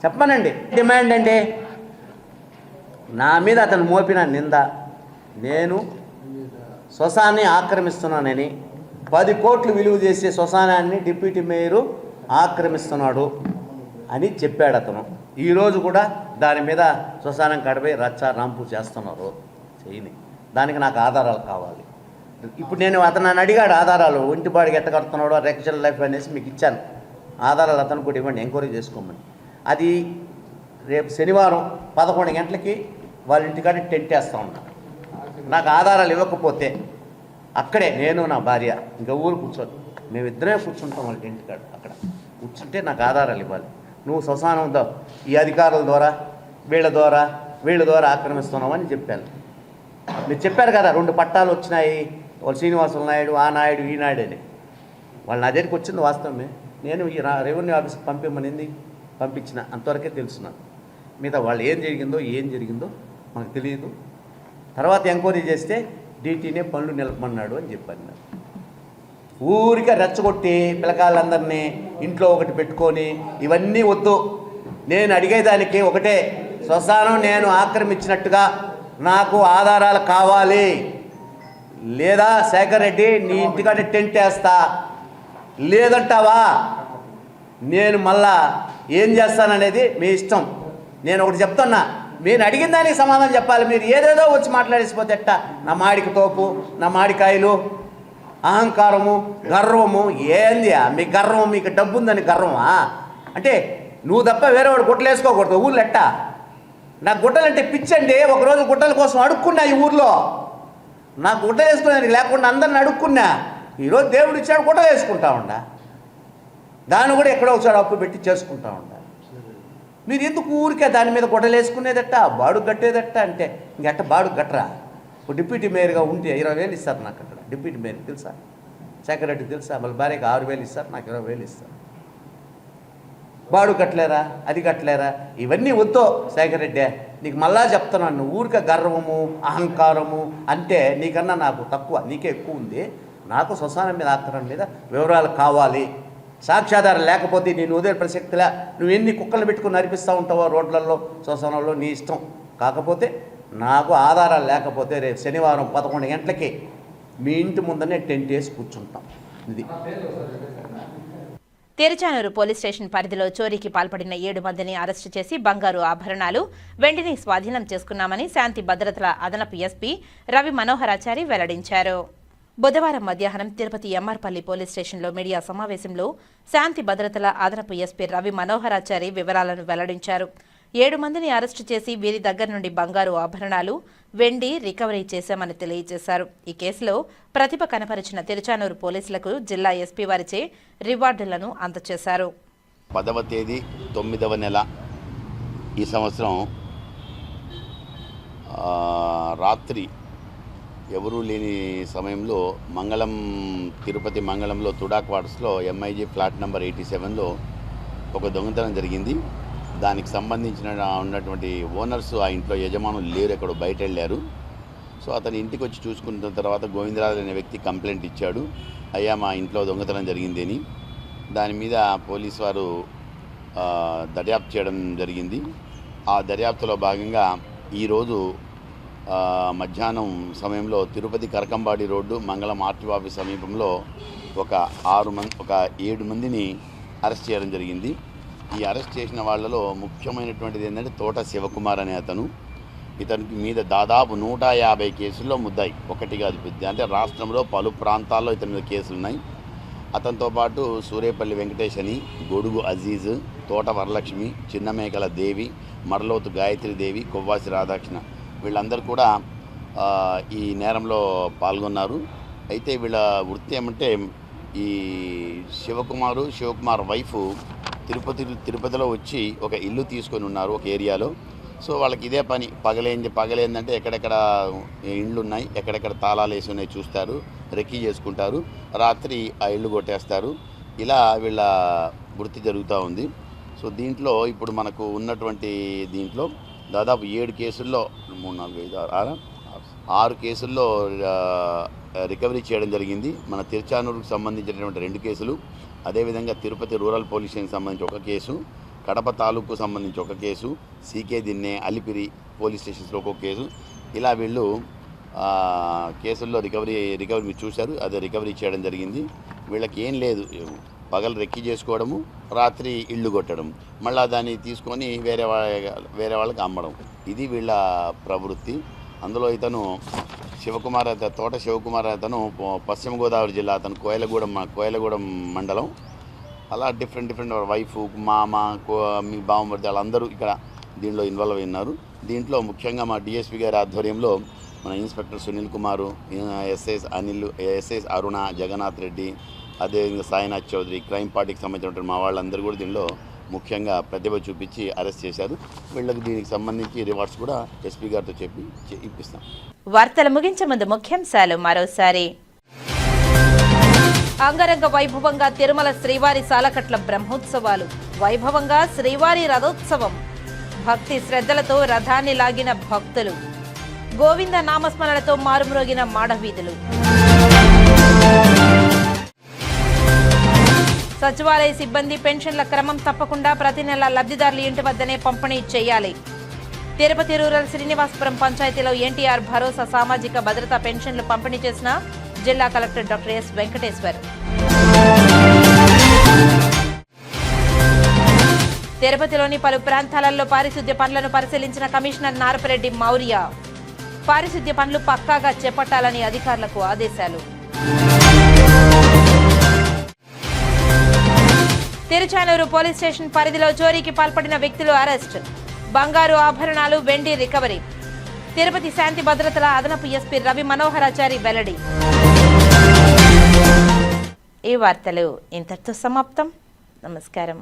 చెప్పానండి. డిమాండ్ అండి నా మీద అతను మోపిన నింద, నేను శ్మశాన్ని ఆక్రమిస్తున్నానని 10 కోట్లు విలువ చేసే శ్మశానాన్ని డిప్యూటీ మేయరు ఆక్రమిస్తున్నాడు అని చెప్పాడు అతను. ఈరోజు కూడా దాని మీద శ్మశానం కడిపోయి రచ్చ రాంపు చేస్తున్నారు. చేయని దానికి నాకు ఆధారాలు కావాలి. ఇప్పుడు నేను అతను నన్ను అడిగాడు ఆధారాలు, ఒంటిబాడికి ఎట్ట కడుతున్నాడో రెక్చర్ లైఫ్ అనేసి మీకు ఇచ్చాను. ఆధారాలు అతను కూడా ఇవ్వండి, ఎంక్వైరీ చేసుకోమని. అది రేపు శనివారం 11 గంటలకి వాళ్ళ ఇంటికాడ టెంట్ వేస్తూ ఉన్నాను. నాకు ఆధారాలు ఇవ్వకపోతే అక్కడే నేను నా భార్య ఇంకా ఊరు కూర్చోదు, మేమిద్దరే కూర్చుంటాం వాళ్ళ టెంట్ కాడ. అక్కడ కూర్చుంటే నాకు ఆధారాలు ఇవ్వాలి. నువ్వు శ్మశానం ఈ అధికారుల ద్వారా వీళ్ళ ద్వారా ఆక్రమిస్తున్నావు అని చెప్పాను. మీరు చెప్పారు కదా 2 పట్టాలు వచ్చినాయి, వాళ్ళు శ్రీనివాసులు నాయుడు ఆ నాయుడు ఈ నాయుడు అని. వాళ్ళు నా దగ్గరికి వచ్చింది వాస్తవమే. నేను ఈ రెవెన్యూ ఆఫీస్కి పంపించమనింది, పంపించిన అంతవరకే తెలుసున్నాను. మిగతా వాళ్ళు ఏం జరిగిందో మనకు తెలియదు. తర్వాత ఎంక్వైరీ చేస్తే డీటీనే పనులు నిలపమన్నాడు అని చెప్పాను. నాకు ఊరికే రెచ్చగొట్టి పిల్లకాయలందరినీ ఇంట్లో ఒకటి పెట్టుకొని ఇవన్నీ వద్దు. నేను అడిగేదానికి ఒకటే, శ్మశానం నేను ఆక్రమించినట్టుగా నాకు ఆధారాలు కావాలి, లేదా శేఖర్ రెడ్డి నీ ఇంటికాడ టెంట్ వేస్తా, లేదంటావా నేను మళ్ళా ఏం చేస్తాననేది మీ ఇష్టం. నేను ఒకటి చెప్తున్నా, మీరు అడిగిన దానికి సమాధానం చెప్పాలి. మీరు ఏదేదో వచ్చి మాట్లాడేసిపోతే ఎట్ట? నా మాడికి తోపు, నా మాడికాయలు, అహంకారము, గర్వము. ఏంది మీ గర్వం? మీకు డబ్బు ఉందని గర్వమా? అంటే నువ్వు తప్ప వేరేవాడు గుట్టలు వేసుకోకూడదు ఊళ్ళో. ఎట్ట? నాకు గుట్టలంటే పిచ్చండి. ఒకరోజు గుట్టల కోసం అడుక్కున్నా ఈ ఊర్లో. నాకు గుట్టలు వేసుకునేది లేకుండా అందరిని అడుక్కున్నా. ఈరోజు దేవుడు ఇచ్చాడు, గుట్టలు వేసుకుంటా ఉండా. దాన్ని కూడా ఎక్కడో ఒకసారి అప్పు పెట్టి చేసుకుంటా ఉండా. మీరు ఎందుకు ఊరికే దాని మీద గుట్టలు వేసుకునేదట్ట, బాడుగు కట్టేదట్ట? అంటే ఇంకెట్ట బాడుగు కట్టరా? ఒక డిప్యూటీ మేయర్గా ఉంటే 20,000 ఇస్తారు నాకు అక్కడ. డిప్యూటీ మేయర్ తెలుసా? శేఖర్ రెడ్డి తెలుసా? వాళ్ళ భార్యకి 6,000 ఇస్తారు, నాకు 20,000 ఇస్తారు. బాడు కట్టలేరా, అది కట్టలేరా? ఇవన్నీ వద్దో శేఖర్ రెడ్డి. నీకు మళ్ళా చెప్తున్నాను, నువ్వు ఊరికే గర్వము అహంకారము అంటే నీకన్నా నాకు తక్కువ, నీకే ఎక్కువ ఉంది. నాకు శ్మశానం మీద ఆక్రమణ మీద వివరాలు కావాలి. సాక్ష్యాధారం లేకపోతే నేను ఉదయం ప్రసక్తిలా నువ్వు ఎన్ని కుక్కలు పెట్టుకుని నడిపిస్తూ ఉంటావో రోడ్లలో శ్మశానంలో నీ ఇష్టం. కాకపోతే నాకు ఆధారాలు లేకపోతే రేపు శనివారం 11 గంటలకి మీ ఇంటి ముందనే టెంట్ వేసి కూర్చుంటాం. ఇది
తిరుచానూరు పోలీస్ స్టేషన్ పరిధిలో చోరీకి పాల్పడిన 7 మందిని అరెస్టు చేసి బంగారు ఆభరణాలు, వెండిని స్వాధీనం చేసుకున్నామని శాంతి భద్రతల అదనపు ఎస్పీ రవి మనోహరాచారి వెల్లడించారు. బుధవారం మధ్యాహ్నం తిరుపతి ఎంఆర్పల్లి పోలీస్ స్టేషన్లో మీడియా సమావేశంలో శాంతి భద్రతల అదనపు ఎస్పీ రవి మనోహరాచారి వివరాలను వెల్లడించారు. 7 మందిని అరెస్టు చేసి వీరి దగ్గర నుండి బంగారు ఆభరణాలు, వెండి రికవరీ చేశామని తెలియజేశారు. ఈ కేసులో ప్రతిభ కనపరిచిన తిరుచానూరు పోలీసులకు జిల్లా ఎస్పీ వారిచే రివార్డులను అందజేశారు.
10వ తేదీ 9వ నెల ఈ సంవత్సరం రాత్రి ఎవరూ లేని సమయంలో తిరుపతి మంగళంలో తుడా క్వార్టర్స్లో MIG ఫ్లాట్ నెంబర్ 87లో ఒక దొంగతనం జరిగింది. దానికి సంబంధించిన ఉన్నటువంటి ఓనర్స్ ఆ ఇంట్లో యజమానులు లేరు, ఎక్కడో బయట వెళ్ళారు. సో అతని ఇంటికి వచ్చి చూసుకున్న తర్వాత గోవిందరాజు అనే వ్యక్తి కంప్లైంట్ ఇచ్చాడు, అయ్యా మా ఇంట్లో దొంగతనం జరిగింది అని. దాని మీద పోలీసు వారు దర్యాప్తు చేయడం జరిగింది. ఆ దర్యాప్తులో భాగంగా ఈరోజు మధ్యాహ్నం సమయంలో తిరుపతి కరకంబాడి రోడ్డు మంగళం ఆర్టీఓ ఆఫీస్ సమీపంలో ఒక 7 మందిని అరెస్ట్ చేయడం జరిగింది. ఈ అరెస్ట్ చేసిన వాళ్ళలో ముఖ్యమైనటువంటిది ఏంటంటే తోట శివకుమార్ అనే అతను. ఇతనికి మీద దాదాపు 150 కేసుల్లో ముద్దాయి, ఒకటి కాదు పెద్ద, అంటే రాష్ట్రంలో పలు ప్రాంతాల్లో ఇతని మీద కేసులు ఉన్నాయి. అతనితో పాటు సూరేపల్లి వెంకటేష్ అని, గొడుగు అజీజ్, తోట వరలక్ష్మి, చిన్నమేకల దేవి, మరలోతు గాయత్రి దేవి, కొవ్వాసి రాధాకృష్ణ వీళ్ళందరూ కూడా ఈ నేరంలో పాల్గొన్నారు. అయితే వీళ్ళ వృత్తి ఏమంటే ఈ శివకుమార్ వైఫ్ తిరుపతిలో వచ్చి ఒక ఇల్లు తీసుకొని ఉన్నారు ఒక ఏరియాలో. సో వాళ్ళకి ఇదే పని, పగలేందంటే ఎక్కడెక్కడ ఇండ్లు ఉన్నాయి, ఎక్కడెక్కడ తాళాలు వేసి ఉన్నాయి చూస్తారు, రెక్కీ చేసుకుంటారు, రాత్రి ఆ ఇల్లు కొట్టేస్తారు. ఇలా వీళ్ళ వృత్తి జరుగుతూ ఉంది. సో దీంట్లో ఇప్పుడు మనకు ఉన్నటువంటి దీంట్లో దాదాపు 7 కేసుల్లో 3, 4, 5, 6 కేసుల్లో రికవరీ చేయడం జరిగింది. మన తిరుచానూరుకు సంబంధించినటువంటి 2 కేసులు, అదేవిధంగా తిరుపతి రూరల్ పోలీస్ స్టేషన్కి సంబంధించి 1 కేసు, కడప తాలూకు సంబంధించి 1 case, CK Dinne, Alipiri police స్టేషన్స్లో 1 case. ఇలా వీళ్ళు కేసుల్లో రికవరీ మీరు చూశారు, అదే రికవరీ చేయడం జరిగింది. వీళ్ళకి ఏం లేదు, పగలు రెక్కీ చేసుకోవడము, రాత్రి ఇళ్ళు కొట్టడం, మళ్ళీ దాన్ని తీసుకొని వేరే వాళ్ళకి అమ్మడం, ఇది వీళ్ళ ప్రవృత్తి. అందులో ఇతను తోట శివకుమార్ అతను పశ్చిమ గోదావరి జిల్లా, అతను కోయలగూడెం మండలం. అలా డిఫరెంట్ వైఫ్, మామ, మీ బావమర్ది వాళ్ళందరూ ఇక్కడ దీనిలో ఇన్వాల్వ్ అయినారు. దీంట్లో ముఖ్యంగా మా డిఎస్పీ గారి ఆధ్వర్యంలో మన ఇన్స్పెక్టర్ సునీల్ కుమారు, ఎస్ఐస్ అరుణ, జగన్నాథ్ రెడ్డి, అదేవిధంగా సాయినాథ్ చౌదరి, క్రైమ్ పార్టీకి సంబంధించినటువంటి మా వాళ్ళందరూ కూడా దీనిలో ముఖ్యంగా ప్రతిభ చూపించి అరెస్ట్ చేశారు. వీళ్ళకి దీనికి సంబంధించి రివార్డ్స్ కూడా ఎస్పీ గారితో చెప్పి ఇప్పిస్తాం.
వార్తలు ముగించే ముందు ముఖ్యాంశాలు మరోసారి. అంగరంగ వైభవంగా తిరుమల శ్రీవారి సాలకట్ల బ్రహ్మోత్సవాలు, వైభవంగా శ్రీవారి రథోత్సవం, భక్తి శ్రద్ధలతో రథాన్ని లాగిన భక్తులు, గోవింద నామస్మరణతో మారుమ్రోగిన మాడవీధులు. సచివాలయ సిబ్బంది పెన్షన్ల క్రమం తప్పకుండా ప్రతి నెల లబ్ధిదారుల ఇంటి వద్దనే పంపిణీ చేయాలి. తిరుపతి రూరల్ శ్రీనివాసపురం పంచాయతీలో ఎన్టీఆర్ భరోసా సామాజిక భద్రతా పెన్షన్లు పంపిణీ చేసిన జిల్లా కలెక్టర్ డాక్టర్ ఎస్ వెంకటేశ్వర్. తిరుపతిలోని పలు ప్రాంతాలలో పారిశుద్ధ్య పనులను పరిశీలించిన కమిషనర్ నారపరెడ్డి మౌర్య. పారిశుద్ధ్య పనులు పక్కాగా చేపట్టాలని అధికారులకు ఆదేశాలు. తిరుచానూరు పోలీస్ స్టేషన్ పరిధిలో చోరీకి పాల్పడిన వ్యక్తులు అరెస్ట్, బంగారు ఆభరణాలు, వెండి రికవరీ. తిరుపతి శాంతి భద్రతల అదనపు ఎస్పీ రవి మనోహరాచారి వెల్లడి. ఈ వార్తలు ఇంతటితో సమాప్తం. నమస్కారం.